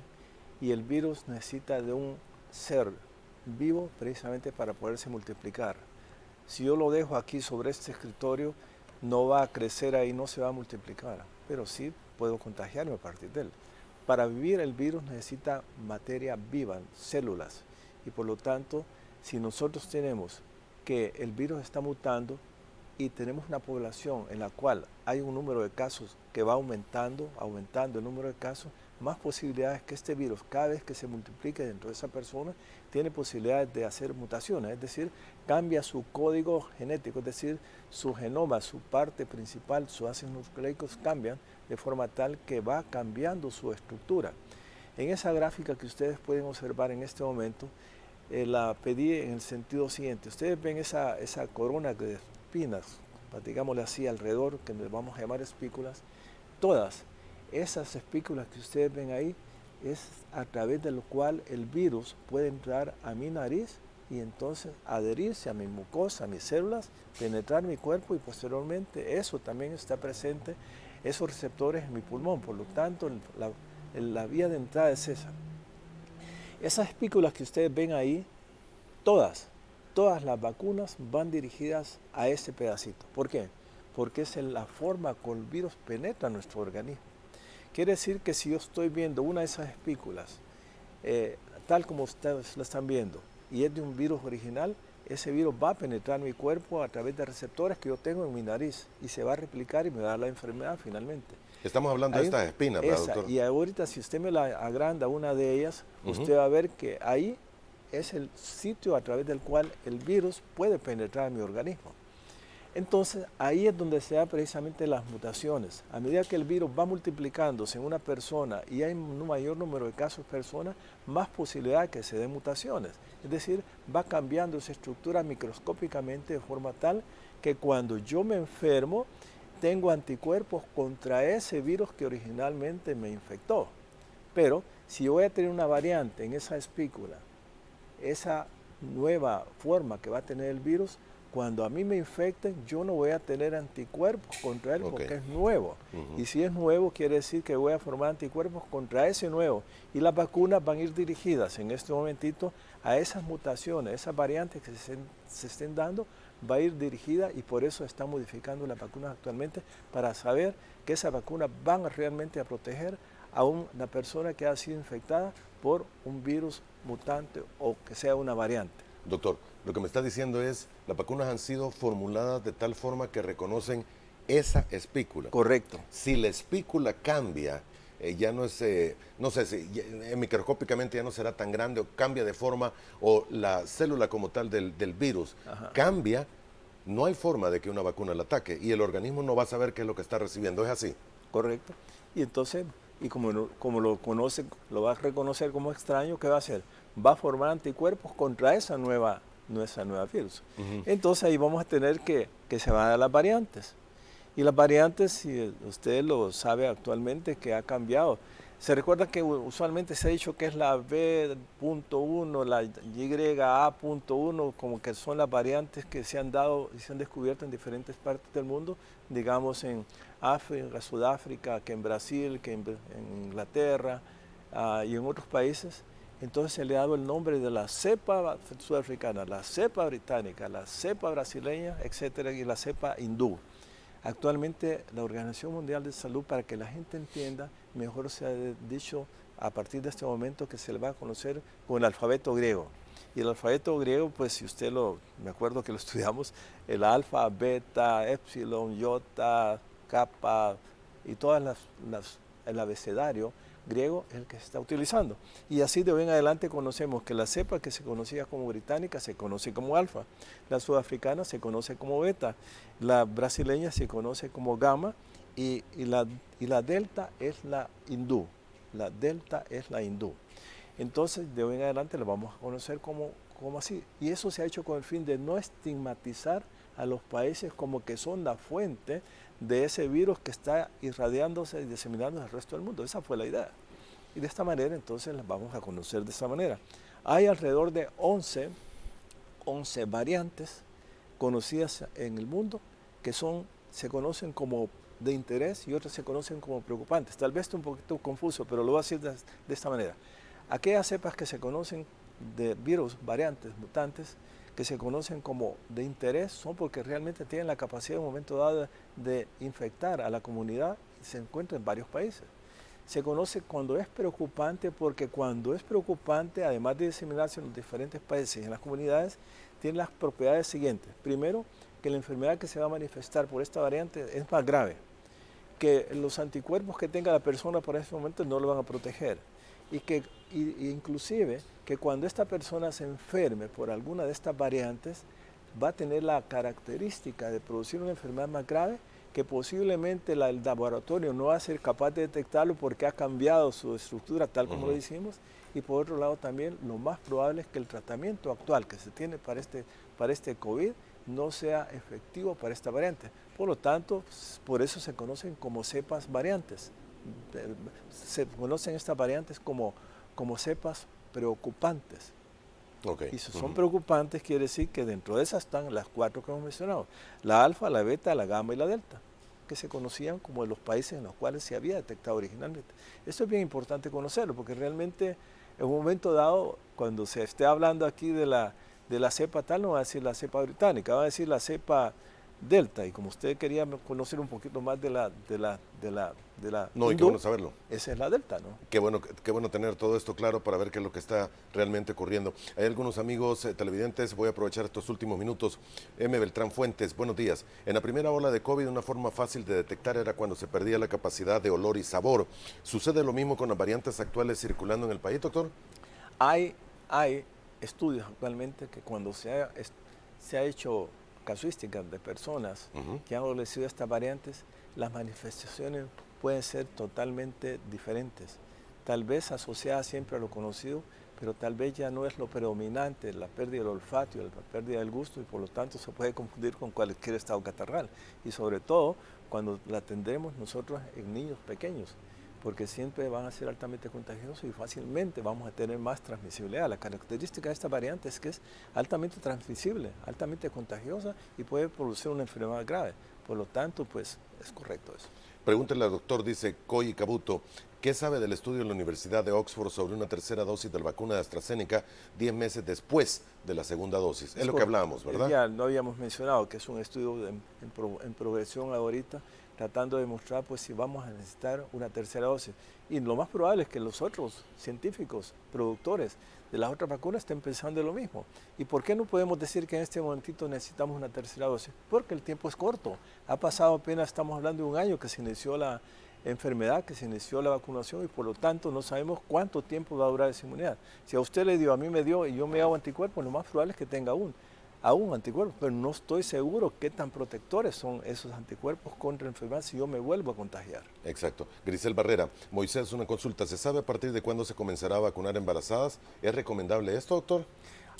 y el virus necesita de un ser vivo precisamente para poderse multiplicar. Si yo lo dejo aquí sobre este escritorio, no va a crecer ahí, no se va a multiplicar, pero sí puedo contagiarme a partir de él. Para vivir el virus necesita materia viva, células, y por lo tanto, si nosotros tenemos que el virus está mutando y tenemos una población en la cual hay un número de casos que va aumentando el número de casos, más posibilidades que este virus, cada vez que se multiplique dentro de esa persona, tiene posibilidades de hacer mutaciones, es decir, cambia su código genético, es decir, su genoma, su parte principal, sus ácidos nucleicos cambian de forma tal que va cambiando su estructura. En esa gráfica que ustedes pueden observar en este momento, la pedí en el sentido siguiente. Ustedes ven esa corona de espinas, digámosle así, alrededor, que le vamos a llamar espículas. Todas esas espículas que ustedes ven ahí es a través de lo cual el virus puede entrar a mi nariz y entonces adherirse a mi mucosa, a mis células, penetrar mi cuerpo y posteriormente eso también está presente, esos receptores en mi pulmón. Por lo tanto, la vía de entrada es esa. Esas espículas que ustedes ven ahí, todas las vacunas van dirigidas a ese pedacito. ¿Por qué? Porque es la forma como el virus penetra nuestro organismo. Quiere decir que si yo estoy viendo una de esas espículas, tal como ustedes la están viendo, y es de un virus original, ese virus va a penetrar mi cuerpo a través de receptores que yo tengo en mi nariz y se va a replicar y me va a dar la enfermedad finalmente. Estamos hablando de estas espinas, ¿verdad, doctor? Y ahorita si usted me la agranda una de ellas, usted va a ver que ahí es el sitio a través del cual el virus puede penetrar en mi organismo. Entonces ahí es donde se da precisamente las mutaciones. A medida que el virus va multiplicándose en una persona y hay un mayor número de casos de personas, más posibilidad de que se den mutaciones. Es decir, va cambiando esa estructura microscópicamente de forma tal que cuando yo me enfermo, tengo anticuerpos contra ese virus que originalmente me infectó. Pero si yo voy a tener una variante en esa espícula, esa nueva forma que va a tener el virus, cuando a mí me infecten, yo no voy a tener anticuerpos contra él porque es nuevo. Y si es nuevo, quiere decir que voy a formar anticuerpos contra ese nuevo. Y las vacunas van a ir dirigidas en este momentito a esas mutaciones, esas variantes que se estén dando, va a ir dirigida y por eso están modificando las vacunas actualmente para saber que esas vacunas van realmente a proteger a una persona que ha sido infectada por un virus mutante o que sea una variante. Doctor, lo que me está diciendo es, las vacunas han sido formuladas de tal forma que reconocen esa espícula. Correcto. Si la espícula cambia, ya no es, no sé si microscópicamente ya no será tan grande o cambia de forma, o la célula como tal del virus cambia, no hay forma de que una vacuna la ataque y el organismo no va a saber qué es lo que está recibiendo, ¿es así? Correcto. Y entonces, como lo conoce, lo va a reconocer como extraño, ¿qué va a hacer? Va a formar anticuerpos contra esa nueva virus. Entonces ahí vamos a tener que se van a dar las variantes. Y las variantes, si usted lo sabe actualmente, que ha cambiado. Se recuerda que usualmente se ha dicho que es la B.1, la YA.1, como que son las variantes que se han dado y se han descubierto en diferentes partes del mundo, digamos en África, Sudáfrica, que en Brasil, que en Inglaterra y en otros países. Entonces se le ha dado el nombre de la cepa sudafricana, la cepa británica, la cepa brasileña, etcétera, y la cepa hindú. Actualmente la Organización Mundial de Salud, para que la gente entienda, mejor se ha dicho a partir de este momento que se le va a conocer con el alfabeto griego. Y el alfabeto griego, pues si usted me acuerdo que lo estudiamos, el alfa, beta, epsilon, iota, kappa y todas el abecedario griego es el que se está utilizando. Y así de hoy en adelante conocemos que la cepa que se conocía como británica se conoce como alfa, la sudafricana se conoce como beta, la brasileña se conoce como gamma y la delta es la hindú. La delta es la hindú. Entonces de hoy en adelante la vamos a conocer como así. Y eso se ha hecho con el fin de no estigmatizar a los países como que son la fuente de ese virus que está irradiándose y diseminándose al resto del mundo. Esa fue la idea. Y de esta manera entonces las vamos a conocer de esta manera. Hay alrededor de 11 variantes conocidas en el mundo que se conocen como de interés y otras se conocen como preocupantes. Tal vez esté un poquito confuso, pero lo voy a decir de esta manera. Aquellas cepas que se conocen de virus, variantes, mutantes, que se conocen como de interés, son porque realmente tienen la capacidad en un momento dado de infectar a la comunidad y se encuentran en varios países. Se conoce cuando es preocupante porque cuando es preocupante, además de diseminarse en los diferentes países y en las comunidades, tiene las propiedades siguientes. Primero, que la enfermedad que se va a manifestar por esta variante es más grave, que los anticuerpos que tenga la persona por ese momento no lo van a proteger y inclusive que cuando esta persona se enferme por alguna de estas variantes va a tener la característica de producir una enfermedad más grave que posiblemente el laboratorio no va a ser capaz de detectarlo porque ha cambiado su estructura tal como lo decimos, y por otro lado también lo más probable es que el tratamiento actual que se tiene para este COVID no sea efectivo para esta variante. Por lo tanto, por eso se conocen como cepas variantes. Se conocen estas variantes como cepas preocupantes. Y si son preocupantes, quiere decir que dentro de esas están las 4 que hemos mencionado: la alfa, la beta, la gamma y la delta, que se conocían como los países en los cuales se había detectado originalmente. Esto es bien importante conocerlo, porque realmente en un momento dado, cuando se esté hablando aquí de la cepa tal, no va a decir la cepa británica, va a decir la cepa delta, y como usted quería conocer un poquito más de la No, y qué hindú, bueno saberlo. esa es la delta, ¿no? Qué bueno tener todo esto claro para ver qué es lo que está realmente ocurriendo. Hay algunos amigos televidentes, voy a aprovechar estos últimos minutos. M. Beltrán Fuentes, buenos días. En la primera ola de COVID, una forma fácil de detectar era cuando se perdía la capacidad de olor y sabor. ¿Sucede lo mismo con las variantes actuales circulando en el país, doctor? Hay estudios actualmente que cuando se ha hecho casuísticas de personas que han adolecido estas variantes, las manifestaciones pueden ser totalmente diferentes. Tal vez asociadas siempre a lo conocido, pero tal vez ya no es lo predominante, la pérdida del olfato, la pérdida del gusto, y por lo tanto se puede confundir con cualquier estado catarral. Y sobre todo cuando la tendremos nosotros en niños pequeños, porque siempre van a ser altamente contagiosos y fácilmente vamos a tener más transmisibilidad. La característica de esta variante es que es altamente transmisible, altamente contagiosa y puede producir una enfermedad grave. Por lo tanto, pues es correcto eso. Pregúntele al doctor, dice Coy Cabuto, ¿qué sabe del estudio en la Universidad de Oxford sobre una tercera dosis de la vacuna de AstraZeneca 10 meses después de la segunda dosis? Es lo que hablábamos, ¿verdad? Ya lo habíamos mencionado, que es un estudio en progresión ahorita, tratando de demostrar pues si vamos a necesitar una tercera dosis. Y lo más probable es que los otros científicos, productores de las otras vacunas estén pensando en lo mismo. ¿Y por qué no podemos decir que en este momentito necesitamos una tercera dosis? Porque el tiempo es corto. Ha pasado apenas, estamos hablando de un año que se inició la enfermedad, que se inició la vacunación y por lo tanto no sabemos cuánto tiempo va a durar esa inmunidad. Si a usted le dio, a mí me dio y yo me hago anticuerpos, lo más probable es que tenga aún anticuerpos, pero no estoy seguro qué tan protectores son esos anticuerpos contra la enfermedad si yo me vuelvo a contagiar. Exacto. Grisel Barrera, Moisés, una consulta. ¿Se sabe a partir de cuándo se comenzará a vacunar embarazadas? ¿Es recomendable esto, doctor?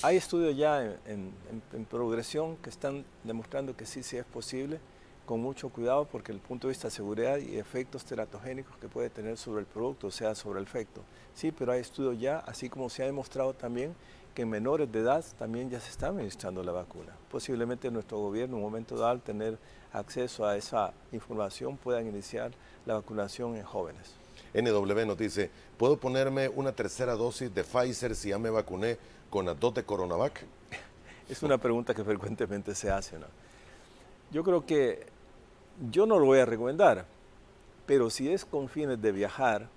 Hay estudios ya en progresión que están demostrando que sí es posible, con mucho cuidado porque el punto de vista de seguridad y efectos teratogénicos que puede tener sobre el producto, o sea, sobre el efecto. Sí, pero hay estudios ya, así como se ha demostrado también que en menores de edad también ya se está administrando la vacuna. Posiblemente nuestro gobierno en un momento dado, al tener acceso a esa información, puedan iniciar la vacunación en jóvenes. NW nos dice, ¿puedo ponerme una tercera dosis de Pfizer si ya me vacuné con las 2 de Coronavac? Es una pregunta que frecuentemente se hace, ¿no? Yo creo que yo no lo voy a recomendar, pero si es con fines de viajar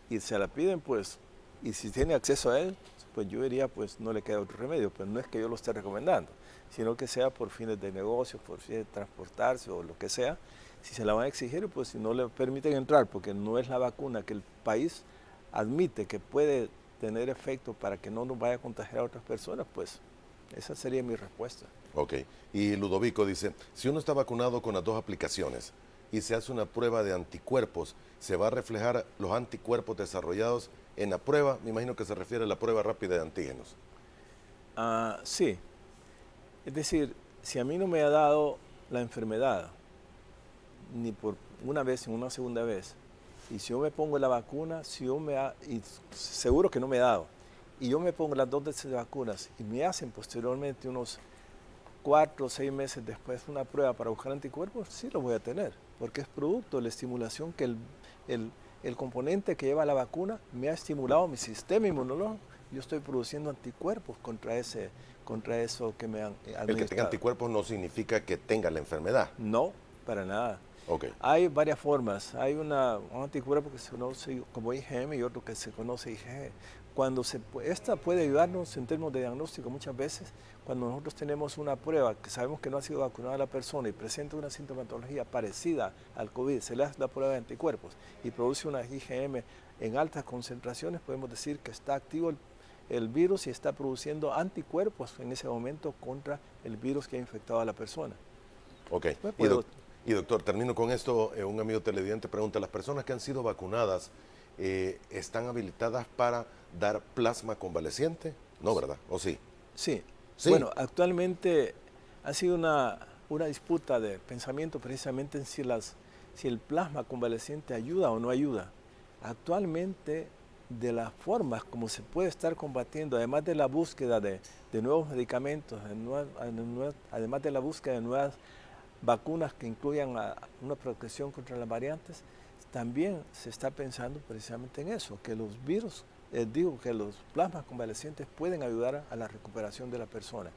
y se la piden, pues, y si tiene acceso a él, pues yo diría, pues no le queda otro remedio, pero no es que yo lo esté recomendando, sino que sea por fines de negocio, por fines de transportarse o lo que sea. Si se la van a exigir, pues si no le permiten entrar, porque no es la vacuna que el país admite que puede tener efecto para que no nos vaya a contagiar a otras personas, pues esa sería mi respuesta. Ok. Y Ludovico dice, si uno está vacunado con las 2 aplicaciones y se hace una prueba de anticuerpos, ¿se va a reflejar los anticuerpos desarrollados en la prueba? Me imagino que se refiere a la prueba rápida de antígenos. Sí. Es decir, si a mí no me ha dado la enfermedad, ni por una vez ni una segunda vez, y si yo me pongo la vacuna, y seguro que no me ha dado, y yo me pongo las 2 veces de vacunas y me hacen posteriormente unos 4 o 6 meses después una prueba para buscar anticuerpos, sí lo voy a tener, porque es producto de la estimulación que el componente que lleva la vacuna me ha estimulado mi sistema inmunológico. Yo estoy produciendo anticuerpos contra eso que me han administrado. El que tenga anticuerpos no significa que tenga la enfermedad. No, para nada. Okay. Hay varias formas. Hay un anticuerpo que se conoce como IgM y otro que se conoce IgG. Esta puede ayudarnos en términos de diagnóstico muchas veces cuando nosotros tenemos una prueba que sabemos que no ha sido vacunada la persona y presenta una sintomatología parecida al COVID, se le hace la prueba de anticuerpos y produce una IgM en altas concentraciones, podemos decir que está activo el virus y está produciendo anticuerpos en ese momento contra el virus que ha infectado a la persona. Ok. Y doctor, termino con esto. Un amigo televidente pregunta, ¿las personas que han sido vacunadas están habilitadas para dar plasma convaleciente? No, ¿verdad? ¿O sí? Sí. ¿Sí? Bueno, actualmente ha sido una disputa de pensamiento precisamente en si el plasma convaleciente ayuda o no ayuda. Actualmente, de las formas como se puede estar combatiendo, además de la búsqueda de nuevos medicamentos, además de la búsqueda de nuevas vacunas que incluyan una protección contra las variantes, también se está pensando precisamente en eso, que los virus, que los plasmas convalecientes pueden ayudar a la recuperación de la persona.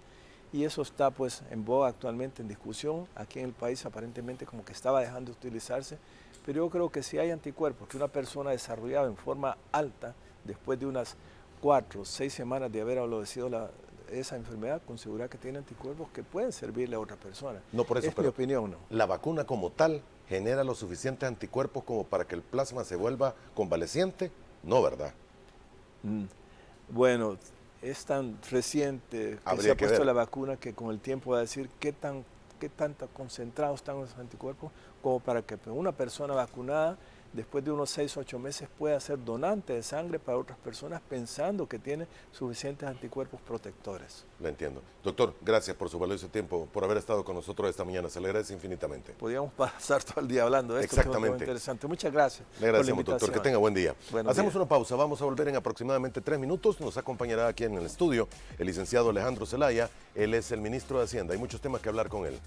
Y eso está pues en boga actualmente en discusión. Aquí en el país aparentemente como que estaba dejando de utilizarse, pero yo creo que si hay anticuerpos que una persona ha desarrollado en forma alta, después de unas 4 o 6 semanas de haber padecido esa enfermedad, con seguridad que tiene anticuerpos que pueden servirle a otra persona. No, por eso, es mi opinión, ¿no? La vacuna como tal genera los suficientes anticuerpos como para que el plasma se vuelva convaleciente, no, ¿verdad? Bueno, es tan reciente que se ha puesto la vacuna que con el tiempo va a decir qué tanto concentrados están los anticuerpos como para que una persona vacunada después de unos 6 o 8 meses pueda ser donante de sangre para otras personas pensando que tiene suficientes anticuerpos protectores. Lo entiendo. Doctor, gracias por su valioso tiempo, por haber estado con nosotros esta mañana. Se le agradece infinitamente. Podríamos pasar todo el día hablando de esto. Exactamente. Muy interesante. Muchas gracias. Le agradecemos, doctor. Que tenga buen día. Hacemos una pausa. Vamos a volver en aproximadamente 3 minutos. Nos acompañará aquí en el estudio el licenciado Alejandro Zelaya. Él es el ministro de Hacienda. Hay muchos temas que hablar con él.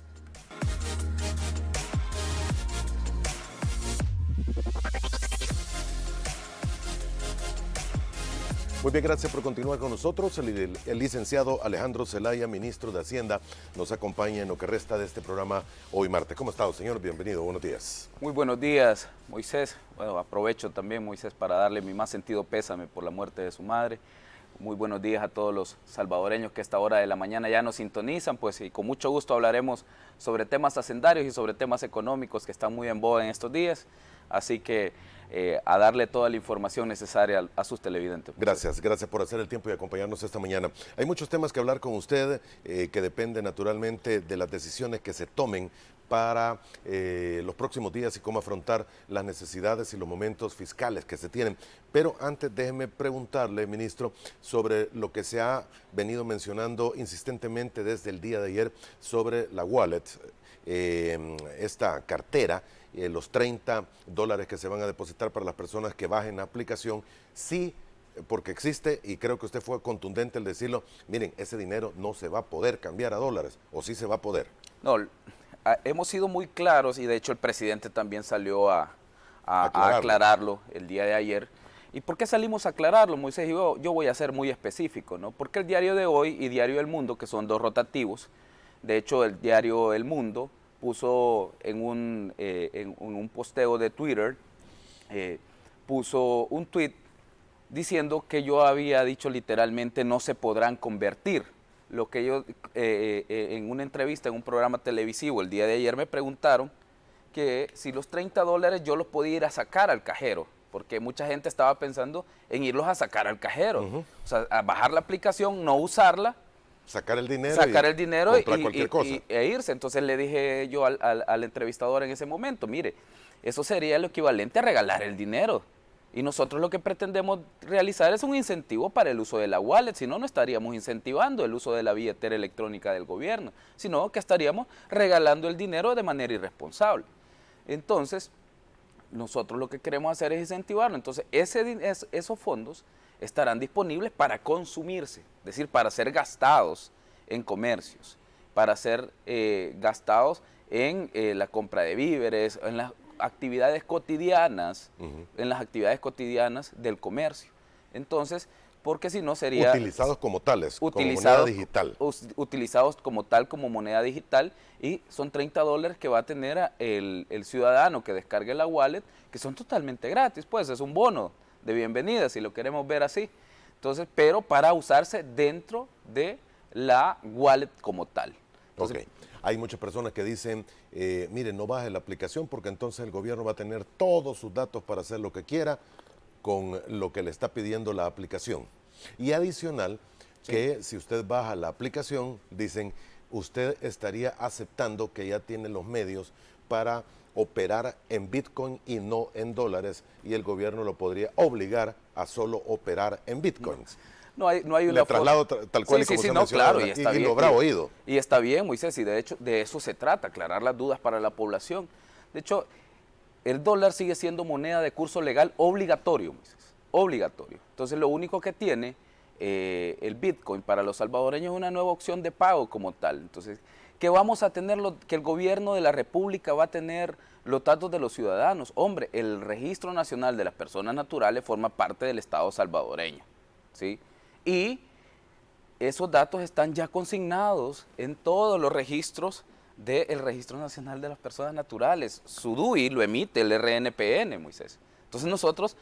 Muy bien, gracias por continuar con nosotros. El licenciado Alejandro Zelaya, ministro de Hacienda, nos acompaña en lo que resta de este programa hoy martes. ¿Cómo está, señor? Bienvenido, buenos días. Muy buenos días, Moisés. Bueno, aprovecho también, Moisés, para darle mi más sentido pésame por la muerte de su madre. Muy buenos días a todos los salvadoreños que a esta hora de la mañana ya nos sintonizan, pues, y con mucho gusto hablaremos sobre temas hacendarios y sobre temas económicos que están muy en boga en estos días. Así que a darle toda la información necesaria a sus televidentes. Gracias por hacer el tiempo y acompañarnos esta mañana. Hay muchos temas que hablar con usted que dependen naturalmente de las decisiones que se tomen para los próximos días y cómo afrontar las necesidades y los momentos fiscales que se tienen. Pero antes déjeme preguntarle, ministro, sobre lo que se ha venido mencionando insistentemente desde el día de ayer sobre la wallet, esta cartera, los $30 que se van a depositar para las personas que bajen la aplicación. Sí, porque existe, y creo que usted fue contundente al decirlo, miren, ese dinero no se va a poder cambiar a dólares, o sí se va a poder. No, hemos sido muy claros, y de hecho el presidente también salió a aclararlo el día de ayer. ¿Y por qué salimos a aclararlo, Moisés? Yo voy a ser muy específico, ¿no? Porque el Diario de Hoy y Diario El Mundo, que son dos rotativos, de hecho el Diario El Mundo puso en un posteo de Twitter, puso un tweet diciendo que yo había dicho literalmente no se podrán convertir. Lo que yo, en una entrevista en un programa televisivo el día de ayer me preguntaron que si los $30 yo los podía ir a sacar al cajero, porque mucha gente estaba pensando en irlos a sacar al cajero. O sea, a bajar la aplicación, no usarla, sacar el dinero e irse. Entonces le dije yo al entrevistador en ese momento, mire, eso sería lo equivalente a regalar el dinero. Y nosotros lo que pretendemos realizar es un incentivo para el uso de la wallet, si no, no estaríamos incentivando el uso de la billetera electrónica del gobierno, sino que estaríamos regalando el dinero de manera irresponsable. Entonces, nosotros lo que queremos hacer es incentivarlo. Entonces, esos fondos estarán disponibles para consumirse, es decir, para ser gastados en comercios, para ser gastados en la compra de víveres, en las actividades cotidianas, en las actividades cotidianas del comercio. Entonces, porque si no sería... Utilizados como tales, como moneda digital. Utilizados como tal, como moneda digital, y son $30 que va a tener el ciudadano que descargue la wallet, que son totalmente gratis, pues es un bono de bienvenida, si lo queremos ver así. Entonces, pero para usarse dentro de la wallet como tal. Entonces, hay muchas personas que dicen, miren, no baje la aplicación porque entonces el gobierno va a tener todos sus datos para hacer lo que quiera con lo que le está pidiendo la aplicación. Y adicional, que si usted baja la aplicación, dicen, usted estaría aceptando que ya tiene los medios para operar en Bitcoin y no en dólares, y el gobierno lo podría obligar a solo operar en Bitcoins. No hay una Le traslado tal cual como se mencionó, claro, y está bien, lo habrá oído. Y está bien, Moisés, y de hecho de eso se trata, aclarar las dudas para la población. De hecho, el dólar sigue siendo moneda de curso legal obligatorio, Moisés, obligatorio. Entonces, lo único que tiene el Bitcoin para los salvadoreños es una nueva opción de pago como tal. Entonces, que vamos a tener, que el gobierno de la República va a tener los datos de los ciudadanos. Hombre, el Registro Nacional de las Personas Naturales forma parte del Estado salvadoreño, ¿sí? Y esos datos están ya consignados en todos los registros del Registro Nacional de las Personas Naturales. Su DUI lo emite el RNPN, Moisés. Entonces nosotros,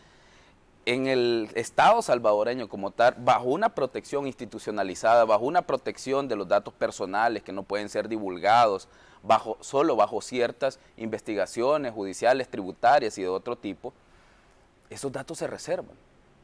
en el Estado salvadoreño como tal, bajo una protección institucionalizada, bajo una protección de los datos personales que no pueden ser divulgados, solo bajo ciertas investigaciones judiciales, tributarias y de otro tipo, esos datos se reservan.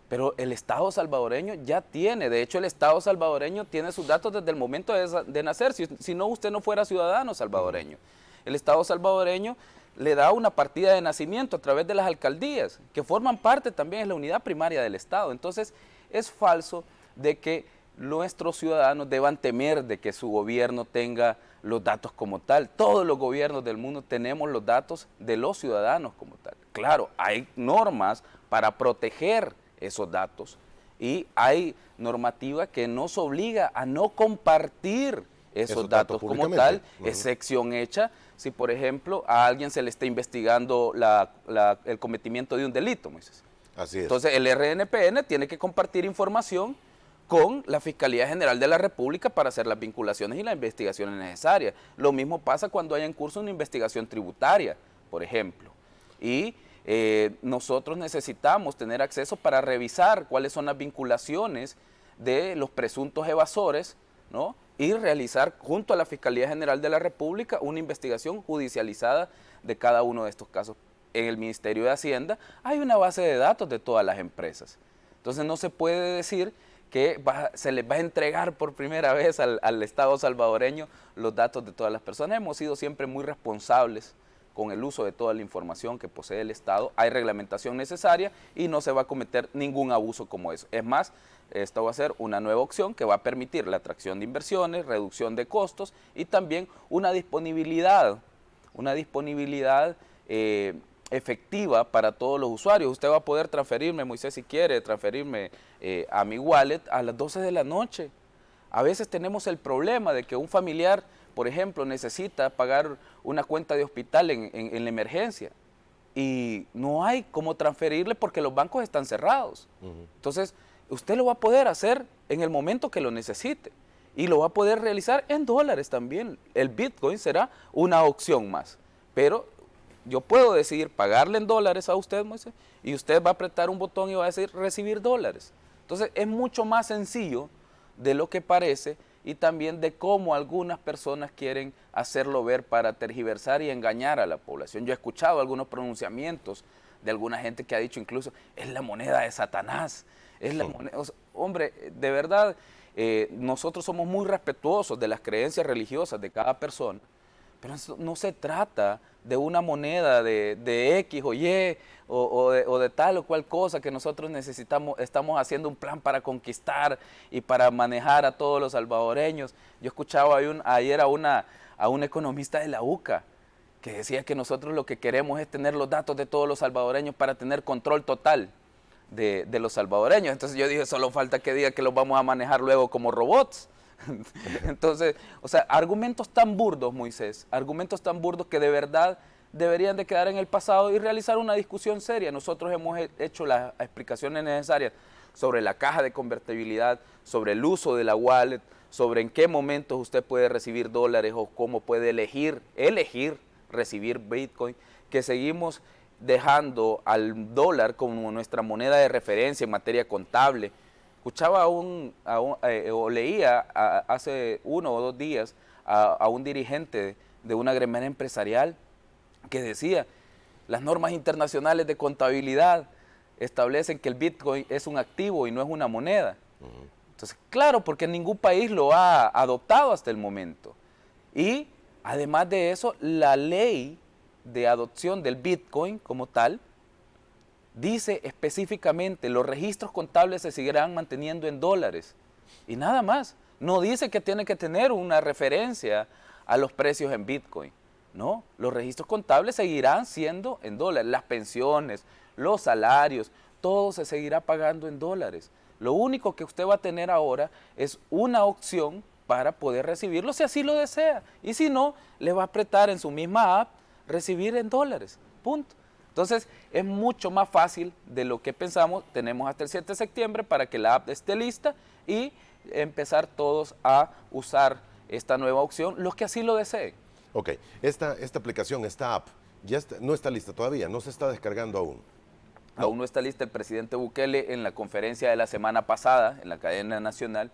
Pero el Estado salvadoreño ya tiene, de hecho el Estado salvadoreño tiene sus datos desde el momento de nacer, si no usted no fuera ciudadano salvadoreño. El Estado salvadoreño le da una partida de nacimiento a través de las alcaldías, que forman parte también de la unidad primaria del Estado. Entonces, es falso de que nuestros ciudadanos deban temer de que su gobierno tenga los datos como tal. Todos los gobiernos del mundo tenemos los datos de los ciudadanos como tal. Claro, hay normas para proteger esos datos y hay normativa que nos obliga a no compartir esos datos como tal. Excepción hecha si, por ejemplo, a alguien se le está investigando el cometimiento de un delito, Moisés. Así es. Entonces, el RNPN tiene que compartir información con la Fiscalía General de la República para hacer las vinculaciones y las investigaciones necesarias. Lo mismo pasa cuando hay en curso una investigación tributaria, por ejemplo. Y nosotros necesitamos tener acceso para revisar cuáles son las vinculaciones de los presuntos evasores, ¿no? Y realizar junto a la Fiscalía General de la República una investigación judicializada de cada uno de estos casos. En el Ministerio de Hacienda hay una base de datos de todas las empresas. Entonces no se puede decir que se les va a entregar por primera vez al Estado salvadoreño los datos de todas las personas. Hemos sido siempre muy responsables con el uso de toda la información que posee el Estado. Hay reglamentación necesaria y no se va a cometer ningún abuso como eso. Es más, esto va a ser una nueva opción que va a permitir la atracción de inversiones, reducción de costos y también una disponibilidad efectiva para todos los usuarios. Usted va a poder transferirme, Moisés, si quiere, transferirme a mi wallet a las 12 de la noche. A veces tenemos el problema de que un familiar, por ejemplo, necesita pagar una cuenta de hospital en la emergencia y no hay cómo transferirle porque los bancos están cerrados. Entonces, usted lo va a poder hacer en el momento que lo necesite y lo va a poder realizar en dólares también. El Bitcoin será una opción más, pero yo puedo decidir pagarle en dólares a usted, Moisés, y usted va a apretar un botón y va a decir recibir dólares. Entonces es mucho más sencillo de lo que parece y también de cómo algunas personas quieren hacerlo ver para tergiversar y engañar a la población. Yo he escuchado algunos pronunciamientos de alguna gente que ha dicho incluso, es la moneda de Satanás, es la moneda... O sea, hombre, de verdad, nosotros somos muy respetuosos de las creencias religiosas de cada persona, pero no se trata de una moneda de X o Y o de tal o cual cosa que nosotros estamos haciendo un plan para conquistar y para manejar a todos los salvadoreños. Yo escuchaba ayer a un economista de la UCA que decía que nosotros lo que queremos es tener los datos de todos los salvadoreños para tener control total de los salvadoreños. Entonces yo dije, solo falta que diga que los vamos a manejar luego como robots. Entonces, o sea, argumentos tan burdos, Moisés, argumentos tan burdos que de verdad deberían de quedar en el pasado y realizar una discusión seria. Nosotros hemos hecho las explicaciones necesarias sobre la caja de convertibilidad, sobre el uso de la wallet, sobre en qué momentos usted puede recibir dólares o cómo puede elegir recibir Bitcoin, que seguimos dejando al dólar como nuestra moneda de referencia en materia contable. Escuchaba o leía hace 1 o 2 días a un dirigente de una gremial empresarial que decía, las normas internacionales de contabilidad establecen que el Bitcoin es un activo y no es una moneda. Entonces, claro, porque ningún país lo ha adoptado hasta el momento. Y además de eso, la ley de adopción del Bitcoin como tal dice específicamente, los registros contables se seguirán manteniendo en dólares y nada más. No dice que tiene que tener una referencia a los precios en Bitcoin. No, los registros contables seguirán siendo en dólares. Las pensiones, los salarios, todo se seguirá pagando en dólares. Lo único que usted va a tener ahora es una opción para poder recibirlo si así lo desea. Y si no, le va a apretar en su misma app recibir en dólares. Punto. Entonces, es mucho más fácil de lo que pensamos. Tenemos hasta el 7 de septiembre para que la app esté lista y empezar todos a usar esta nueva opción, los que así lo deseen. Ok, esta aplicación, esta app, no está lista todavía, no se está descargando aún. No. Aún no está lista. El presidente Bukele en la conferencia de la semana pasada, en la cadena nacional,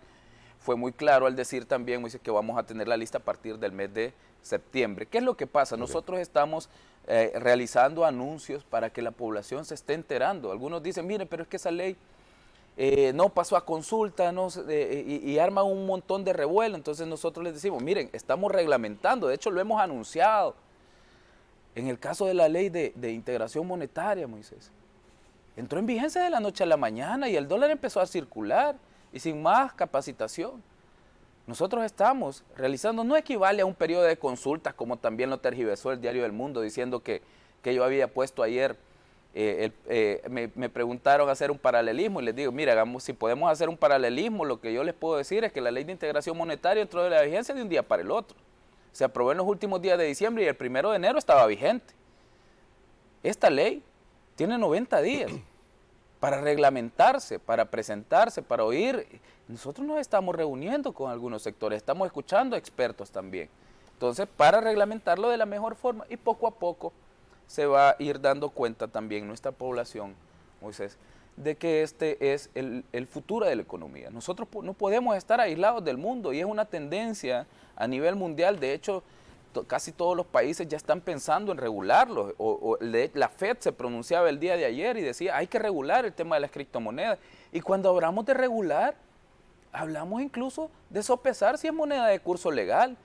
fue muy claro al decir también, dice que vamos a tener la lista a partir del mes de septiembre. ¿Qué es lo que pasa? Nosotros estamos realizando anuncios para que la población se esté enterando. Algunos dicen, mire, pero es que esa ley no pasó a consulta y arman un montón de revuelo. Entonces nosotros les decimos, miren, estamos reglamentando, de hecho lo hemos anunciado. En el caso de la ley de integración monetaria, Moisés, entró en vigencia de la noche a la mañana y el dólar empezó a circular y sin más capacitación. Nosotros estamos realizando, no equivale a un periodo de consultas como también lo tergiversó el Diario del Mundo diciendo que yo había puesto ayer, me preguntaron hacer un paralelismo y les digo, mira, hagamos, si podemos hacer un paralelismo, lo que yo les puedo decir es que la ley de integración monetaria entró de la vigencia de un día para el otro. Se aprobó en los últimos días de diciembre y el 1 de enero estaba vigente. Esta ley tiene 90 días para reglamentarse, para presentarse, para oír. Nosotros nos estamos reuniendo con algunos sectores, estamos escuchando expertos también. Entonces, para reglamentarlo de la mejor forma y poco a poco se va a ir dando cuenta también nuestra población, Moisés, de que este es el futuro de la economía. Nosotros no podemos estar aislados del mundo y es una tendencia a nivel mundial. De hecho, casi todos los países ya están pensando en regularlo. La FED se pronunciaba el día de ayer y decía, hay que regular el tema de las criptomonedas. Y cuando hablamos de regular, hablamos incluso de sopesar si es moneda de curso legal,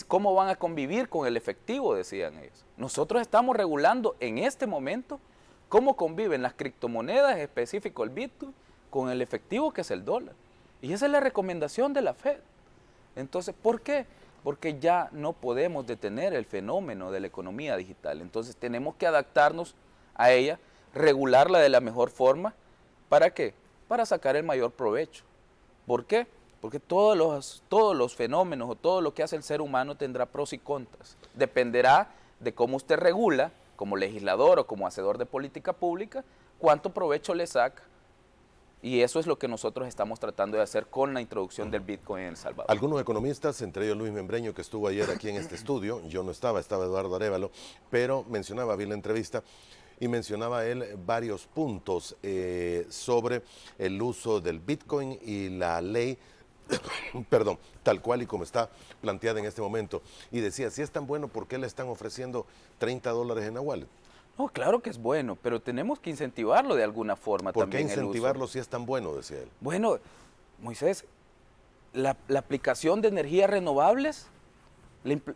cómo van a convivir con el efectivo, decían ellos. Nosotros estamos regulando en este momento cómo conviven las criptomonedas, en específico el Bitcoin, con el efectivo que es el dólar. Y esa es la recomendación de la FED. Entonces, ¿por qué? Porque ya no podemos detener el fenómeno de la economía digital. Entonces, tenemos que adaptarnos a ella, regularla de la mejor forma. ¿Para qué? Para sacar el mayor provecho. ¿Por qué? Porque todos los fenómenos o todo lo que hace el ser humano tendrá pros y contras. Dependerá de cómo usted regula, como legislador o como hacedor de política pública, cuánto provecho le saca. Y eso es lo que nosotros estamos tratando de hacer con la introducción del Bitcoin en El Salvador. Algunos economistas, entre ellos Luis Membreño, que estuvo ayer aquí en este estudio, yo no estaba Eduardo Arévalo, pero vi la entrevista y mencionaba él varios puntos sobre el uso del Bitcoin y la ley, perdón, tal cual y como está planteada en este momento. Y decía, si es tan bueno, ¿por qué le están ofreciendo $30 en la wallet? No, claro que es bueno, pero tenemos que incentivarlo de alguna forma también. ¿Por qué incentivarlo si es tan bueno, decía él? Bueno, Moisés, la aplicación de energías renovables,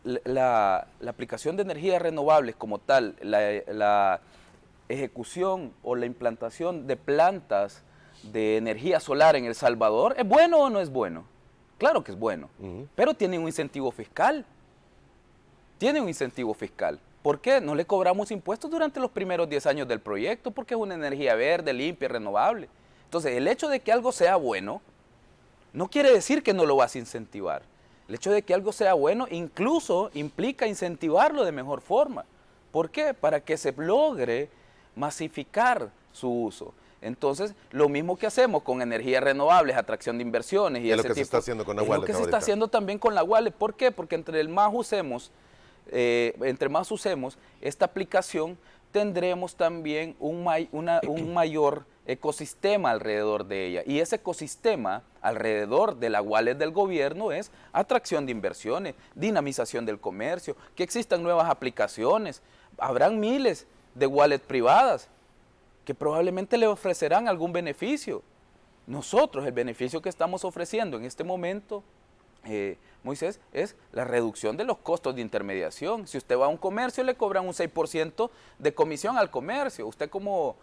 la aplicación de energías renovables como tal, la ejecución o la implantación de plantas de energía solar en El Salvador, ¿es bueno o no es bueno? Claro que es bueno, pero tiene un incentivo fiscal. Tiene un incentivo fiscal. ¿Por qué? No le cobramos impuestos durante los primeros 10 años del proyecto porque es una energía verde, limpia, renovable. Entonces, el hecho de que algo sea bueno no quiere decir que no lo vas a incentivar. El hecho de que algo sea bueno incluso implica incentivarlo de mejor forma. ¿Por qué? Para que se logre masificar su uso. Entonces, lo mismo que hacemos con energías renovables, atracción de inversiones y es lo que se está haciendo con la wallet. Es lo que se está haciendo también con la wallet. ¿Por qué? Porque entre más usemos esta aplicación, tendremos también un mayor ecosistema alrededor de ella. Y ese ecosistema alrededor de la wallet del gobierno es atracción de inversiones, dinamización del comercio, que existan nuevas aplicaciones. Habrán miles de wallets privadas que probablemente le ofrecerán algún beneficio. Nosotros, el beneficio que estamos ofreciendo en este momento, Moisés, es la reducción de los costos de intermediación. Si usted va a un comercio, le cobran un 6% de comisión al comercio. Usted como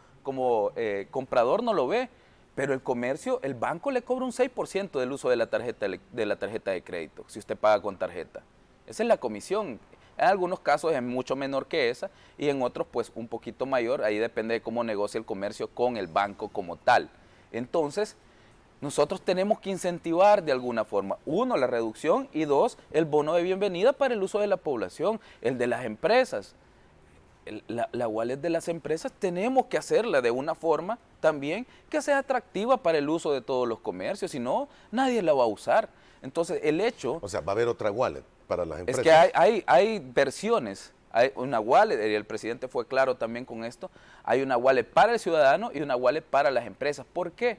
comprador no lo ve, pero el comercio, el banco le cobra un 6% del uso de la tarjeta de crédito, si usted paga con tarjeta. Esa es la comisión. En algunos casos es mucho menor que esa y en otros pues un poquito mayor. Ahí depende de cómo negocia el comercio con el banco como tal. Entonces, nosotros tenemos que incentivar de alguna forma, uno, la reducción y dos, el bono de bienvenida para el uso de la población, el de las empresas. La wallet de las empresas tenemos que hacerla de una forma también que sea atractiva para el uso de todos los comercios, si no, nadie la va a usar. Entonces, el hecho... O sea, va a haber otra wallet para las empresas. Es que hay versiones. Hay una wallet, y el presidente fue claro también con esto, hay una wallet para el ciudadano y una wallet para las empresas. ¿Por qué?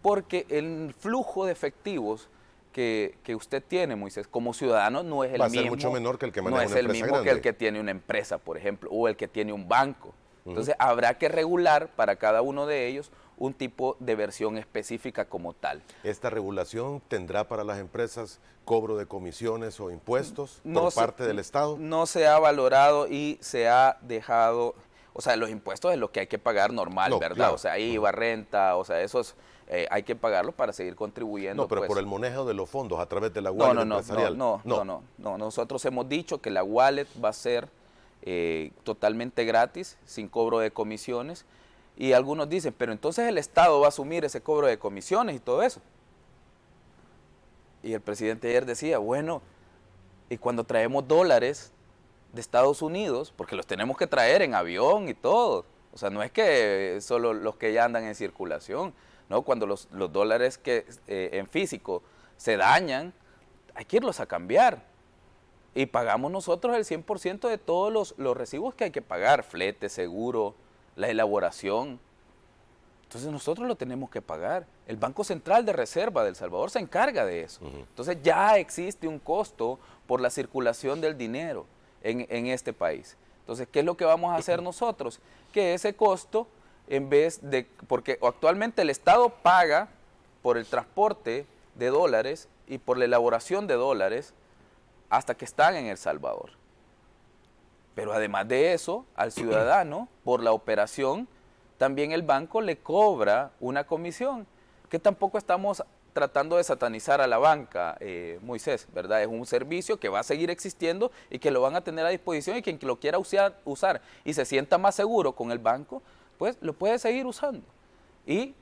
Porque el flujo de efectivos que usted tiene, Moisés, como ciudadano no es el mismo. Va a ser mucho menor que el que maneja una empresa grande. No es el mismo que el que tiene una empresa, por ejemplo, o el que tiene un banco. Entonces, habrá que regular para cada uno de ellos un tipo de versión específica como tal. ¿Esta regulación tendrá para las empresas cobro de comisiones o impuestos No por se- parte del Estado? No se ha valorado y se ha dejado, o sea, los impuestos es lo que hay que pagar normal, No, ¿verdad? claro. O sea, IVA, renta, o sea, esos hay que pagarlos para seguir contribuyendo. No, pero pues. por el manejo de los fondos a través de la No, wallet no, no, empresarial. no. Nosotros hemos dicho que la wallet va a ser totalmente gratis, sin cobro de comisiones. Y algunos dicen, pero entonces el Estado va a asumir ese cobro de comisiones y todo eso. Y el presidente ayer decía, bueno, y cuando traemos dólares de Estados Unidos, porque los tenemos que traer en avión y todo. O sea, no es que solo los que ya andan en circulación, ¿no? Cuando los dólares que en físico se dañan, hay que irlos a cambiar. Y pagamos nosotros el 100% de todos los recibos que hay que pagar, flete, seguro, la elaboración. Entonces nosotros lo tenemos que pagar. El Banco Central de Reserva de El Salvador se encarga de eso. Entonces ya existe un costo por la circulación del dinero en este país. Entonces, ¿qué es lo que vamos a hacer nosotros? Que ese costo, en vez de, porque actualmente el Estado paga por el transporte de dólares y por la elaboración de dólares hasta que están en El Salvador. Pero además de eso, al ciudadano, por la operación, también el banco le cobra una comisión, que tampoco estamos tratando de satanizar a la banca, Moisés, ¿verdad? Es un servicio que va a seguir existiendo y que lo van a tener a disposición, y quien lo quiera usar y se sienta más seguro con el banco, pues lo puede seguir usando. Y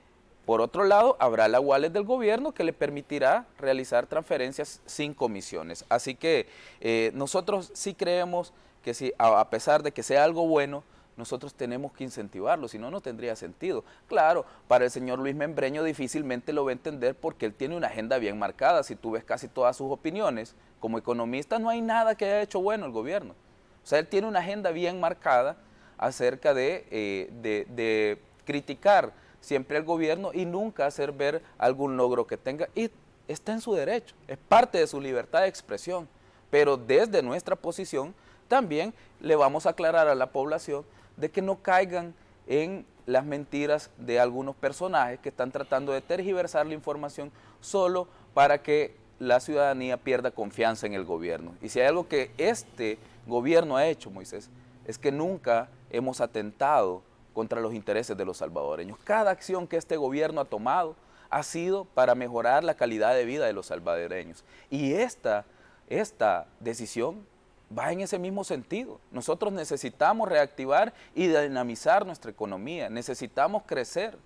por otro lado, habrá la wallet del gobierno que le permitirá realizar transferencias sin comisiones. Así que nosotros sí creemos que sí, a pesar de que sea algo bueno, nosotros tenemos que incentivarlo, si no, no tendría sentido. Claro, para el señor Luis Membreño difícilmente lo va a entender porque él tiene una agenda bien marcada. Si tú ves casi todas sus opiniones, como economista no hay nada que haya hecho bueno el gobierno. O sea, él tiene una agenda bien marcada acerca de criticar siempre al gobierno y nunca hacer ver algún logro que tenga. Y está en su derecho, es parte de su libertad de expresión. Pero desde nuestra posición también le vamos a aclarar a la población de que no caigan en las mentiras de algunos personajes que están tratando de tergiversar la información solo para que la ciudadanía pierda confianza en el gobierno. Y si hay algo que este gobierno ha hecho, Moisés, es que nunca hemos atentado contra los intereses de los salvadoreños. Cada acción que este gobierno ha tomado ha sido para mejorar la calidad de vida de los salvadoreños. Y esta decisión va en ese mismo sentido. Nosotros necesitamos reactivar y dinamizar nuestra economía, necesitamos crecer.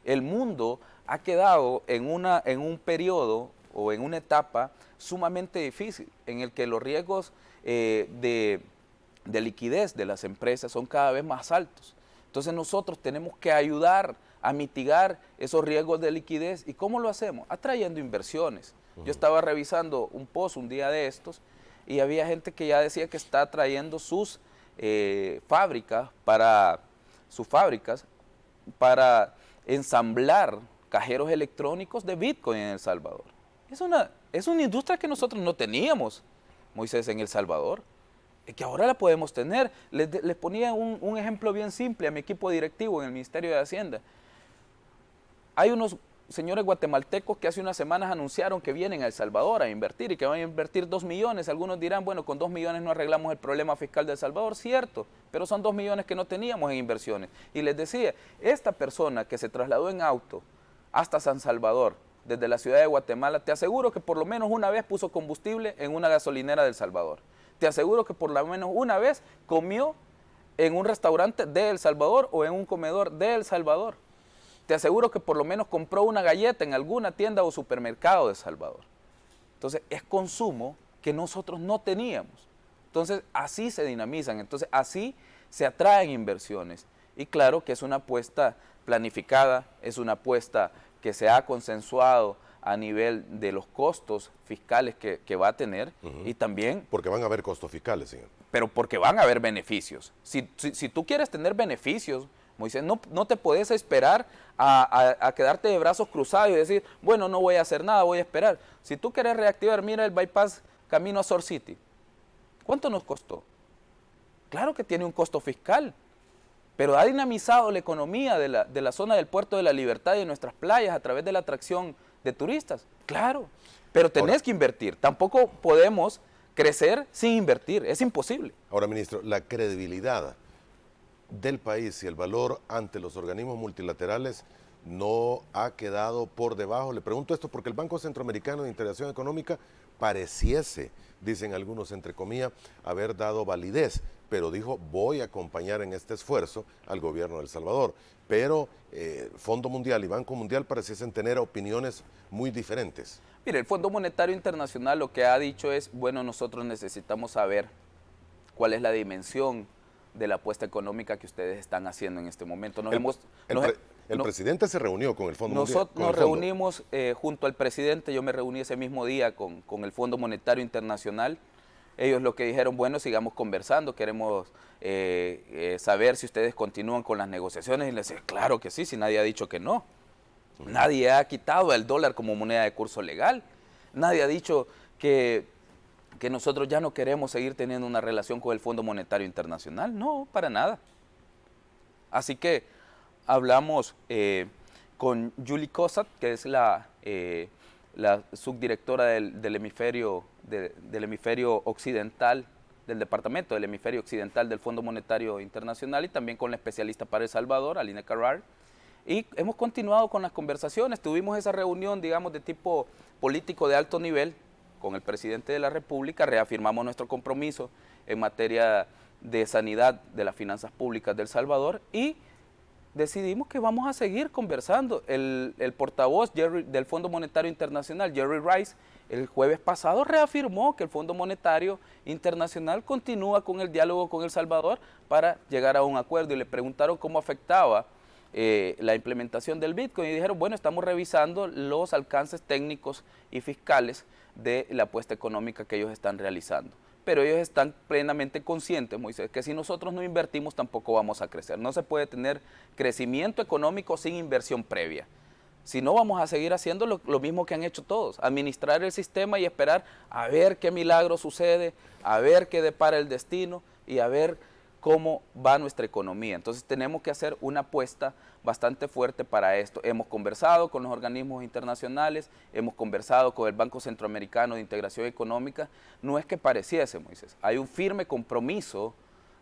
El mundo ha quedado en un periodo o en una etapa sumamente difícil, en el que los riesgos de liquidez de las empresas son cada vez más altos. Entonces nosotros tenemos que ayudar a mitigar esos riesgos de liquidez. ¿Y cómo lo hacemos? Atrayendo inversiones. Yo estaba revisando un post un día de estos y había gente que ya decía que está trayendo sus fábricas para ensamblar cajeros electrónicos de Bitcoin en El Salvador. Es una industria que nosotros no teníamos, Moisés, en El Salvador, y que ahora la podemos tener. Les ponía un ejemplo bien simple a mi equipo directivo en el Ministerio de Hacienda. Hay unos señores guatemaltecos que hace unas semanas anunciaron que vienen a El Salvador a invertir y que van a invertir 2 millones. Algunos dirán, bueno, con 2 millones no arreglamos el problema fiscal de El Salvador, cierto, pero son 2 millones que no teníamos en inversiones. Y les decía, esta persona que se trasladó en auto hasta San Salvador, desde la ciudad de Guatemala, te aseguro que por lo menos una vez puso combustible en una gasolinera de El Salvador. Te aseguro que por lo menos una vez comió en un restaurante de El Salvador o en un comedor de El Salvador. Te aseguro que por lo menos compró una galleta en alguna tienda o supermercado de El Salvador. Entonces, es consumo que nosotros no teníamos. Entonces, así se dinamizan, entonces así se atraen inversiones. Y claro que es una apuesta planificada, es una apuesta que se ha consensuado a nivel de los costos fiscales que va a tener y también... Porque van a haber costos fiscales, señor. Pero porque van a haber beneficios. Si tú quieres tener beneficios, Moisés, no te puedes esperar a quedarte de brazos cruzados y decir, bueno, no voy a hacer nada, voy a esperar. Si tú quieres reactivar, mira el bypass camino a Sor City. ¿Cuánto nos costó? Claro que tiene un costo fiscal. pero ha dinamizado la economía de la zona del Puerto de la Libertad y de nuestras playas a través de la atracción de turistas. Claro, pero tenés que invertir. Tampoco podemos crecer sin invertir, es imposible. Ahora, ministro, la credibilidad del país y el valor ante los organismos multilaterales no ha quedado por debajo. Le pregunto esto porque el Banco Centroamericano de Integración Económica pareciese, dicen algunos entre comillas, haber dado validez, pero dijo, voy a acompañar en este esfuerzo al gobierno de El Salvador. Pero Fondo Mundial y Banco Mundial pareciesen tener opiniones muy diferentes. Mire, el Fondo Monetario Internacional lo que ha dicho es, bueno, nosotros necesitamos saber cuál es la dimensión de la apuesta económica que ustedes están haciendo en este momento. El presidente se reunió con el Fondo Mundial. Nos reunimos junto al presidente, yo me reuní ese mismo día con el Fondo Monetario Internacional. Ellos lo que dijeron, bueno, sigamos conversando, queremos saber si ustedes continúan con las negociaciones. Y les dije, claro que sí, si nadie ha dicho que no. Nadie ha quitado el dólar como moneda de curso legal. Nadie ha dicho que nosotros ya no queremos seguir teniendo una relación con el Fondo Monetario Internacional. No, para nada. Así que hablamos con Julie Cossack, que es la subdirectora del hemisferio occidental, del departamento del hemisferio occidental del Fondo Monetario Internacional, y también con la especialista para El Salvador, Aline Carrar. Y hemos continuado con las conversaciones. Tuvimos esa reunión, digamos, de tipo político de alto nivel con el presidente de la República. Reafirmamos nuestro compromiso en materia de sanidad de las finanzas públicas de El Salvador y decidimos que vamos a seguir conversando. El portavoz del Fondo Monetario Internacional, Jerry Rice, el jueves pasado reafirmó que el Fondo Monetario Internacional continúa con el diálogo con El Salvador para llegar a un acuerdo, y le preguntaron cómo afectaba la implementación del Bitcoin, y dijeron, bueno, estamos revisando los alcances técnicos y fiscales de la apuesta económica que ellos están realizando. Pero ellos están plenamente conscientes, Moisés, que si nosotros no invertimos tampoco vamos a crecer. No se puede tener crecimiento económico sin inversión previa. Si no, vamos a seguir haciendo lo mismo que han hecho todos, administrar el sistema y esperar a ver qué milagro sucede, a ver qué depara el destino y a ver cómo va nuestra economía. Entonces tenemos que hacer una apuesta bastante fuerte para esto. Hemos conversado con los organismos internacionales, hemos conversado con el Banco Centroamericano de Integración Económica. No es que pareciese, Moisés, hay un firme compromiso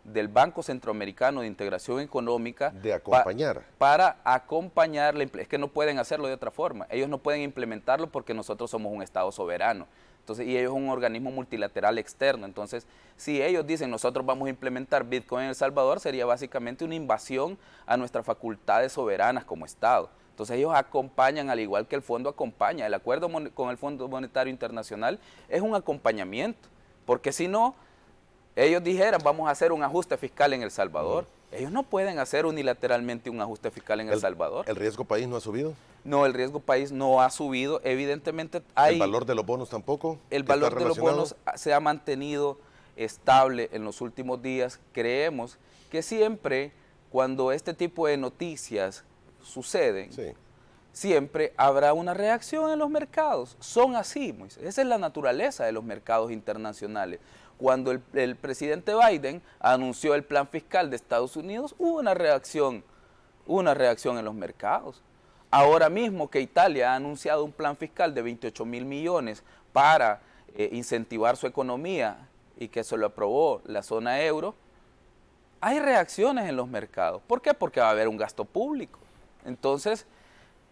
del Banco Centroamericano de Integración Económica de acompañar. Para acompañar, es que no pueden hacerlo de otra forma. Ellos no pueden implementarlo porque nosotros somos un Estado soberano. Entonces, y ellos son un organismo multilateral externo. Entonces, si ellos dicen nosotros vamos a implementar Bitcoin en El Salvador, sería básicamente una invasión a nuestras facultades soberanas como Estado. Entonces, ellos acompañan, al igual que el fondo acompaña. El acuerdo con el Fondo Monetario Internacional es un acompañamiento, porque si no, ellos dijeran vamos a hacer un ajuste fiscal en El Salvador. Ellos no pueden hacer unilateralmente un ajuste fiscal en El Salvador. ¿El riesgo país no ha subido? No, el riesgo país no ha subido. Evidentemente hay... ¿El valor de los bonos tampoco? El valor de los bonos se ha mantenido estable en los últimos días. Creemos que siempre cuando este tipo de noticias suceden, siempre habrá una reacción en los mercados. Son así, Moisés. Esa es la naturaleza de los mercados internacionales. Cuando el presidente Biden anunció el plan fiscal de Estados Unidos, hubo una reacción en los mercados. Ahora mismo que Italia ha anunciado un plan fiscal de 28.000 millones para incentivar su economía y que se lo aprobó la zona euro, hay reacciones en los mercados. ¿Por qué? Porque va a haber un gasto público. Entonces,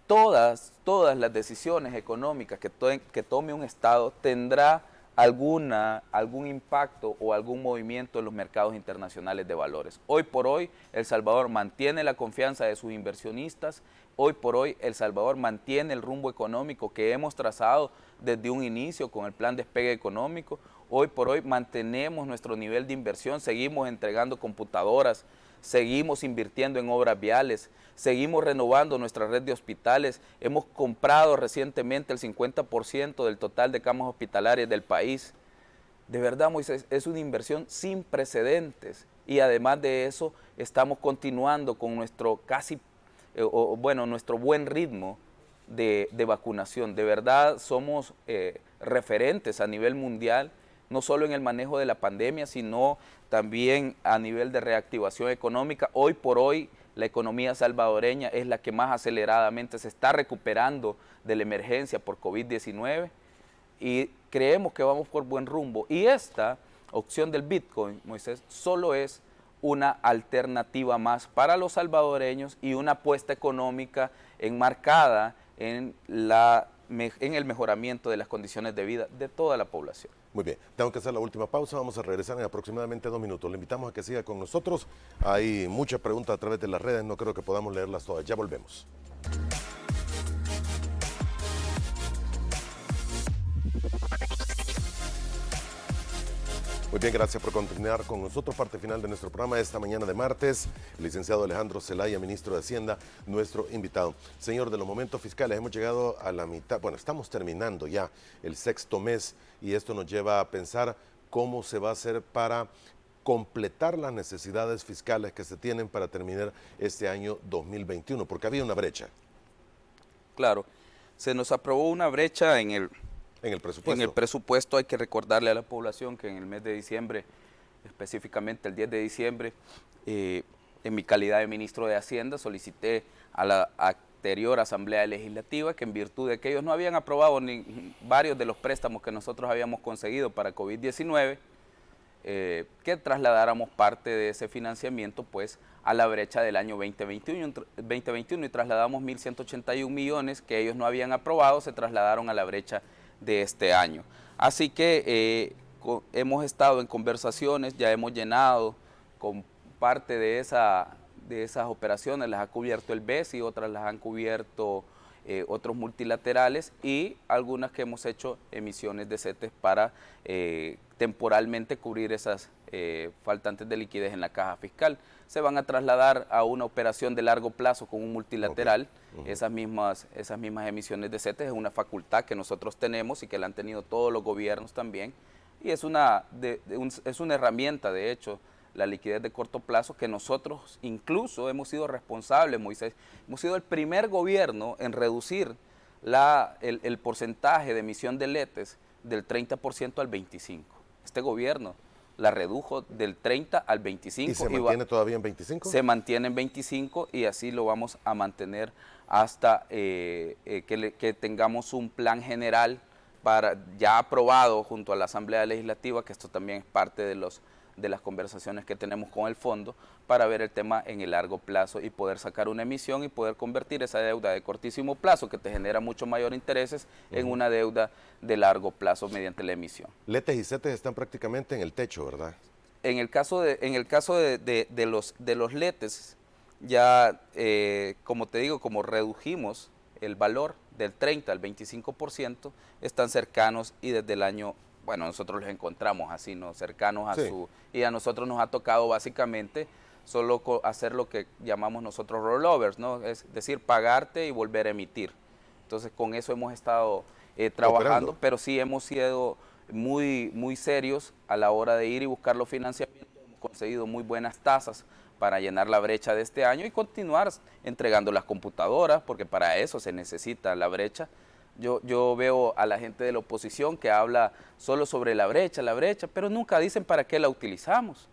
todas las decisiones económicas que tome un Estado tendrá algún impacto o algún movimiento en los mercados internacionales de valores. Hoy por hoy, El Salvador mantiene la confianza de sus inversionistas. Hoy por hoy, El Salvador mantiene el rumbo económico que hemos trazado desde un inicio con el plan despegue económico. Hoy por hoy mantenemos nuestro nivel de inversión, seguimos entregando computadoras, seguimos invirtiendo en obras viales, seguimos renovando nuestra red de hospitales, hemos comprado recientemente el 50% del total de camas hospitalarias del país. De verdad, Moisés, es una inversión sin precedentes y además de eso estamos continuando con nuestro nuestro buen ritmo de vacunación. De verdad somos referentes a nivel mundial no solo en el manejo de la pandemia, sino también a nivel de reactivación económica. Hoy por hoy, la economía salvadoreña es la que más aceleradamente se está recuperando de la emergencia por COVID-19 y creemos que vamos por buen rumbo. Y esta opción del Bitcoin, Moisés, solo es una alternativa más para los salvadoreños y una apuesta económica enmarcada en el mejoramiento de las condiciones de vida de toda la población. Muy bien, tengo que hacer la última pausa, vamos a regresar en aproximadamente 2 minutos. Le invitamos a que siga con nosotros, hay muchas preguntas a través de las redes, no creo que podamos leerlas todas, ya volvemos. Muy bien, gracias por continuar con nosotros. Parte final de nuestro programa esta mañana de martes. El licenciado Alejandro Zelaya, ministro de Hacienda, nuestro invitado. Señor, de los momentos fiscales hemos llegado a la mitad, bueno, estamos terminando ya el 6º mes y esto nos lleva a pensar cómo se va a hacer para completar las necesidades fiscales que se tienen para terminar este año 2021, porque había una brecha. Claro, se nos aprobó una brecha en el presupuesto. En el presupuesto. Hay que recordarle a la población que en el mes de diciembre, específicamente el 10 de diciembre, en mi calidad de ministro de Hacienda, solicité a la anterior Asamblea Legislativa que en virtud de que ellos no habían aprobado varios de los préstamos que nosotros habíamos conseguido para COVID-19, que trasladáramos parte de ese financiamiento pues a la brecha del año 2021 y trasladamos 1.181 millones que ellos no habían aprobado, se trasladaron a la brecha de este año. Así que hemos estado en conversaciones, ya hemos llenado con parte de esas operaciones, las ha cubierto el BES y otras las han cubierto otros multilaterales y algunas que hemos hecho emisiones de CETES para temporalmente cubrir esas faltantes de liquidez en la caja fiscal. Se van a trasladar a una operación de largo plazo con un multilateral. Okay. Esas mismas emisiones de CETES es una facultad que nosotros tenemos y que la han tenido todos los gobiernos también. Y es una herramienta, de hecho, la liquidez de corto plazo, que nosotros incluso hemos sido responsables, Moisés. Hemos sido el primer gobierno en reducir el porcentaje de emisión de letes del 30% al 25%. Este gobierno la redujo del 30 al 25. ¿Y se mantiene todavía en 25? Se mantiene en 25 y así lo vamos a mantener hasta que tengamos un plan general ya aprobado junto a la Asamblea Legislativa, que esto también es parte de las conversaciones que tenemos con el fondo, para ver el tema en el largo plazo y poder sacar una emisión y poder convertir esa deuda de cortísimo plazo, que te genera mucho mayor intereses, en una deuda de largo plazo mediante la emisión. Letes y CETES están prácticamente en el techo, ¿verdad? En el caso de los letes, ya, como te digo, como redujimos el valor del 30 al 25%, están cercanos y desde el año... Bueno, nosotros los encontramos así, ¿no? Cercanos a su... Y a nosotros nos ha tocado básicamente solo hacer lo que llamamos nosotros rollovers, ¿no? Es decir, pagarte y volver a emitir. Entonces, con eso hemos estado trabajando, pero sí hemos sido muy, muy serios a la hora de ir y buscar los financiamientos. Hemos conseguido muy buenas tasas para llenar la brecha de este año y continuar entregando las computadoras, porque para eso se necesita la brecha. Yo veo a la gente de la oposición que habla solo sobre la brecha, pero nunca dicen para qué la utilizamos.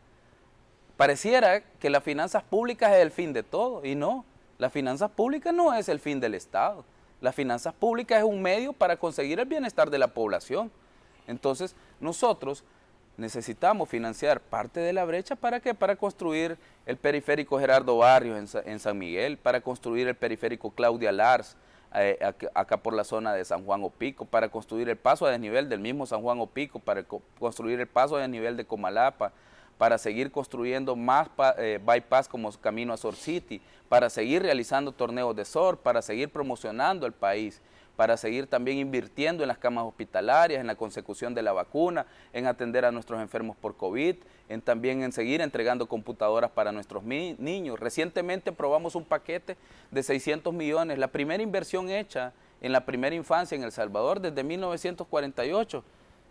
Pareciera que las finanzas públicas es el fin de todo, y no, las finanzas públicas no es el fin del Estado. Las finanzas públicas es un medio para conseguir el bienestar de la población. Entonces, nosotros necesitamos financiar parte de la brecha, ¿para qué? Para construir el periférico Gerardo Barrios en San Miguel, para construir el periférico Claudia Lars, acá por la zona de San Juan Opico, para construir el paso a desnivel del mismo San Juan Opico, para construir el paso a desnivel de Comalapa, para seguir construyendo más bypass como camino a Sur City, para seguir realizando torneos de surf, para seguir promocionando el país, para seguir también invirtiendo en las camas hospitalarias, en la consecución de la vacuna, en atender a nuestros enfermos por COVID, también en seguir entregando computadoras para nuestros niños. Recientemente aprobamos un paquete de 600 millones, la primera inversión hecha en la primera infancia en El Salvador desde 1948.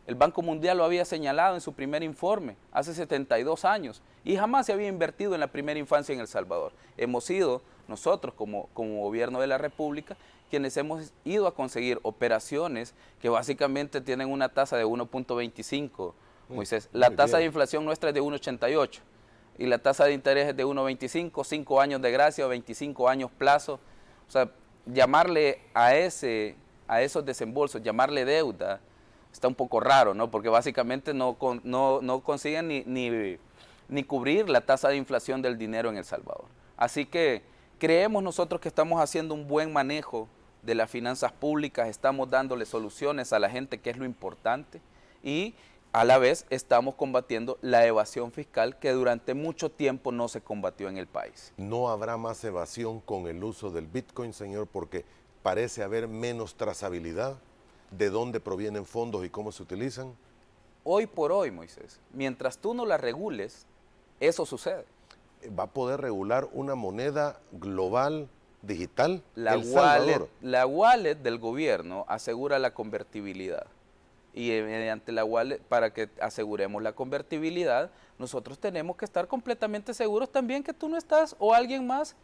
El Banco Mundial lo había señalado en su primer informe hace 72 años y jamás se había invertido en la primera infancia en El Salvador. Hemos sido nosotros como gobierno de la República quienes hemos ido a conseguir operaciones que básicamente tienen una tasa de 1.25 Moisés. La Muy tasa de bien. inflación nuestra es de 1,88 y la tasa de interés es de 1,25, 5 años de gracia o 25 años plazo. O sea, llamarle a esos desembolsos, llamarle deuda, está un poco raro, ¿no? Porque básicamente no consiguen ni cubrir la tasa de inflación del dinero en El Salvador. Así que creemos nosotros que estamos haciendo un buen manejo de las finanzas públicas, estamos dándole soluciones a la gente, que es lo importante, y a la vez estamos combatiendo la evasión fiscal que durante mucho tiempo no se combatió en el país. No habrá más evasión con el uso del Bitcoin, señor, porque parece haber menos trazabilidad de dónde provienen fondos y cómo se utilizan. Hoy por hoy, Moisés, mientras tú no la regules, eso sucede. ¿Va a poder regular una moneda global digital? La wallet del gobierno asegura la convertibilidad. Y mediante la wallet, para que aseguremos la convertibilidad, nosotros tenemos que estar completamente seguros también que tú no estás, o alguien más,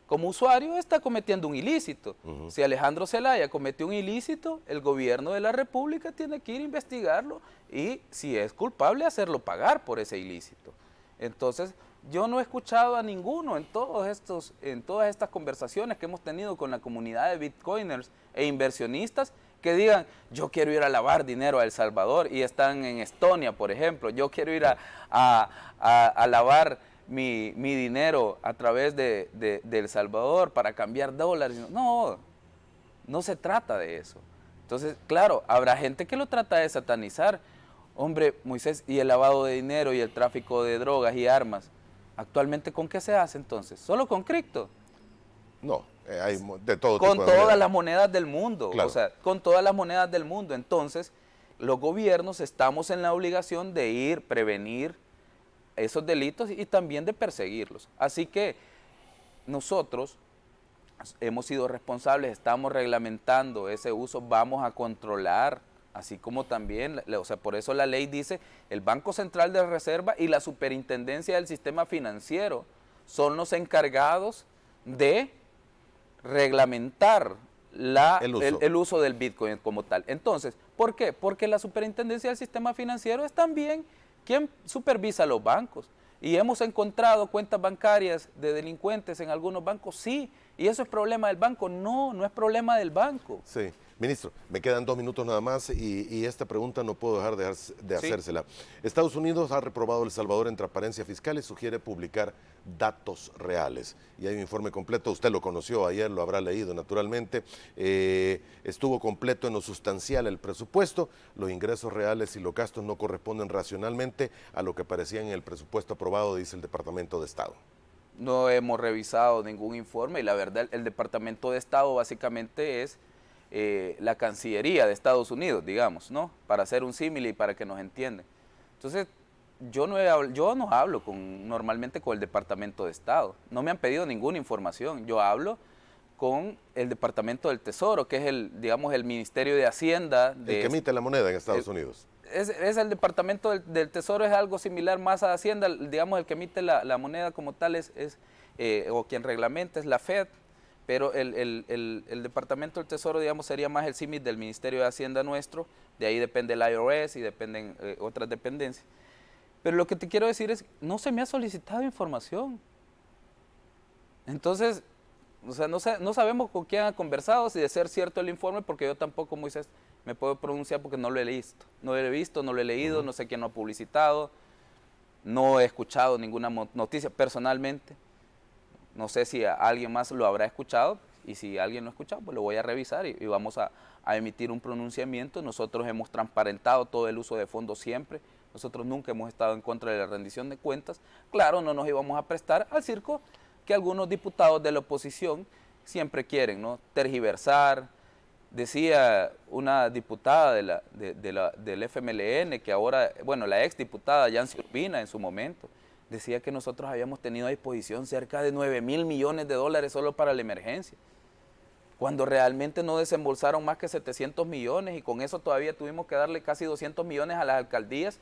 como usuario, está cometiendo un ilícito. Si Alejandro Zelaya cometió un ilícito, el gobierno de la República tiene que ir a investigarlo y, si es culpable, hacerlo pagar por ese ilícito. Entonces, yo no he escuchado a ninguno en todas estas conversaciones que hemos tenido con la comunidad de bitcoiners e inversionistas que digan, yo quiero ir a lavar dinero a El Salvador, y están en Estonia, por ejemplo, yo quiero ir a lavar mi dinero a través de El Salvador para cambiar dólares. No, no se trata de eso. Entonces, claro, habrá gente que lo trata de satanizar. Hombre, Moisés, y el lavado de dinero y el tráfico de drogas y armas, ¿actualmente con qué se hace entonces? ¿Solo con cripto? No, hay de todo Con tipo de todas monedas. las monedas del mundo, Claro. o sea, con todas las monedas del mundo. Entonces, los gobiernos estamos en la obligación de prevenir esos delitos y también de perseguirlos. Así que nosotros hemos sido responsables, estamos reglamentando ese uso, vamos a controlar, así como también, o sea, por eso la ley dice, el Banco Central de Reserva y la Superintendencia del Sistema Financiero son los encargados de reglamentar el uso del Bitcoin como tal. Entonces, ¿por qué? Porque la Superintendencia del Sistema Financiero es también quien supervisa los bancos. Y hemos encontrado cuentas bancarias de delincuentes en algunos bancos, sí. ¿Y eso es problema del banco? No, no es problema del banco. Sí. Ministro, me quedan 2 minutos nada más y esta pregunta no puedo dejar de hacérsela. Estados Unidos ha reprobado a El Salvador en transparencia fiscal y sugiere publicar datos reales. Y hay un informe completo, usted lo conoció ayer, lo habrá leído naturalmente. Estuvo completo en lo sustancial el presupuesto, los ingresos reales y los gastos no corresponden racionalmente a lo que parecía en el presupuesto aprobado, dice el Departamento de Estado. No hemos revisado ningún informe y la verdad el Departamento de Estado básicamente es la Cancillería de Estados Unidos, digamos, ¿no? Para hacer un símil y para que nos entiendan. Entonces, yo no hablo normalmente con el Departamento de Estado. No me han pedido ninguna información. Yo hablo con el Departamento del Tesoro, que es digamos, el Ministerio de Hacienda. El que emite la moneda en Estados Unidos. Es el Departamento del Tesoro, es algo similar más a Hacienda, digamos, el que emite la moneda como tal o quien reglamenta es la Fed. Pero el Departamento del Tesoro, digamos, sería más el símil del Ministerio de Hacienda nuestro, de ahí depende el IRS y dependen otras dependencias. Pero lo que te quiero decir es, no se me ha solicitado información. Entonces, o sea, no sabemos con quién ha conversado, si de ser cierto el informe, porque yo tampoco, Moisés, me puedo pronunciar porque no lo he visto. No lo he visto, no lo he leído, no sé quién lo ha publicitado, no he escuchado ninguna noticia personalmente. No sé si alguien más lo habrá escuchado, y si alguien no ha escuchado, pues lo voy a revisar y vamos a emitir un pronunciamiento. Nosotros hemos transparentado todo el uso de fondos siempre. Nosotros nunca hemos estado en contra de la rendición de cuentas. Claro, no nos íbamos a prestar al circo que algunos diputados de la oposición siempre quieren, ¿no? Tergiversar. Decía una diputada del FMLN, que ahora, bueno, la exdiputada Yancy Urbina en su momento, decía que nosotros habíamos tenido a disposición cerca de 9.000 millones de dólares solo para la emergencia, cuando realmente no desembolsaron más que 700 millones y con eso todavía tuvimos que darle casi 200 millones a las alcaldías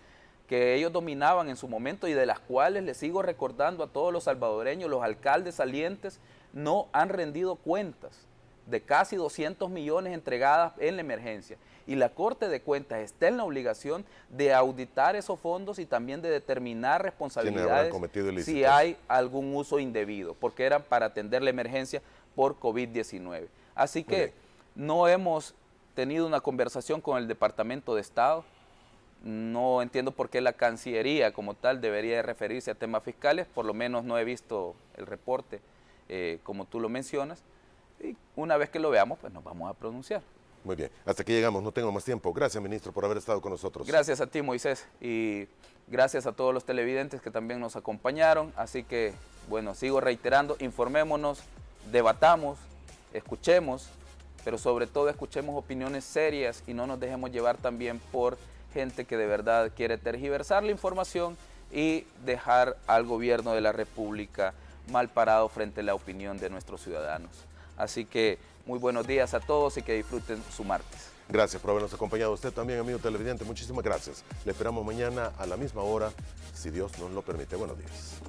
que ellos dominaban en su momento y de las cuales les sigo recordando a todos los salvadoreños, los alcaldes salientes no han rendido cuentas de casi 200 millones entregadas en la emergencia. Y la Corte de Cuentas está en la obligación de auditar esos fondos y también de determinar responsabilidades si hay algún uso indebido, porque eran para atender la emergencia por COVID-19. Así que no hemos tenido una conversación con el Departamento de Estado. No entiendo por qué la Cancillería como tal debería de referirse a temas fiscales, por lo menos no he visto el reporte como tú lo mencionas, y una vez que lo veamos pues nos vamos a pronunciar. Muy bien, hasta aquí llegamos, no tengo más tiempo. Gracias, ministro, por haber estado con nosotros. Gracias a ti, Moisés, y gracias a todos los televidentes que también nos acompañaron, así que bueno, sigo reiterando, informémonos, debatamos, escuchemos, pero sobre todo escuchemos opiniones serias y no nos dejemos llevar también por gente que de verdad quiere tergiversar la información y dejar al gobierno de la República mal parado frente a la opinión de nuestros ciudadanos. Así que muy buenos días a todos y que disfruten su martes. Gracias por habernos acompañado. Usted también, amigo televidente, muchísimas gracias. Le esperamos mañana a la misma hora, si Dios nos lo permite. Buenos días.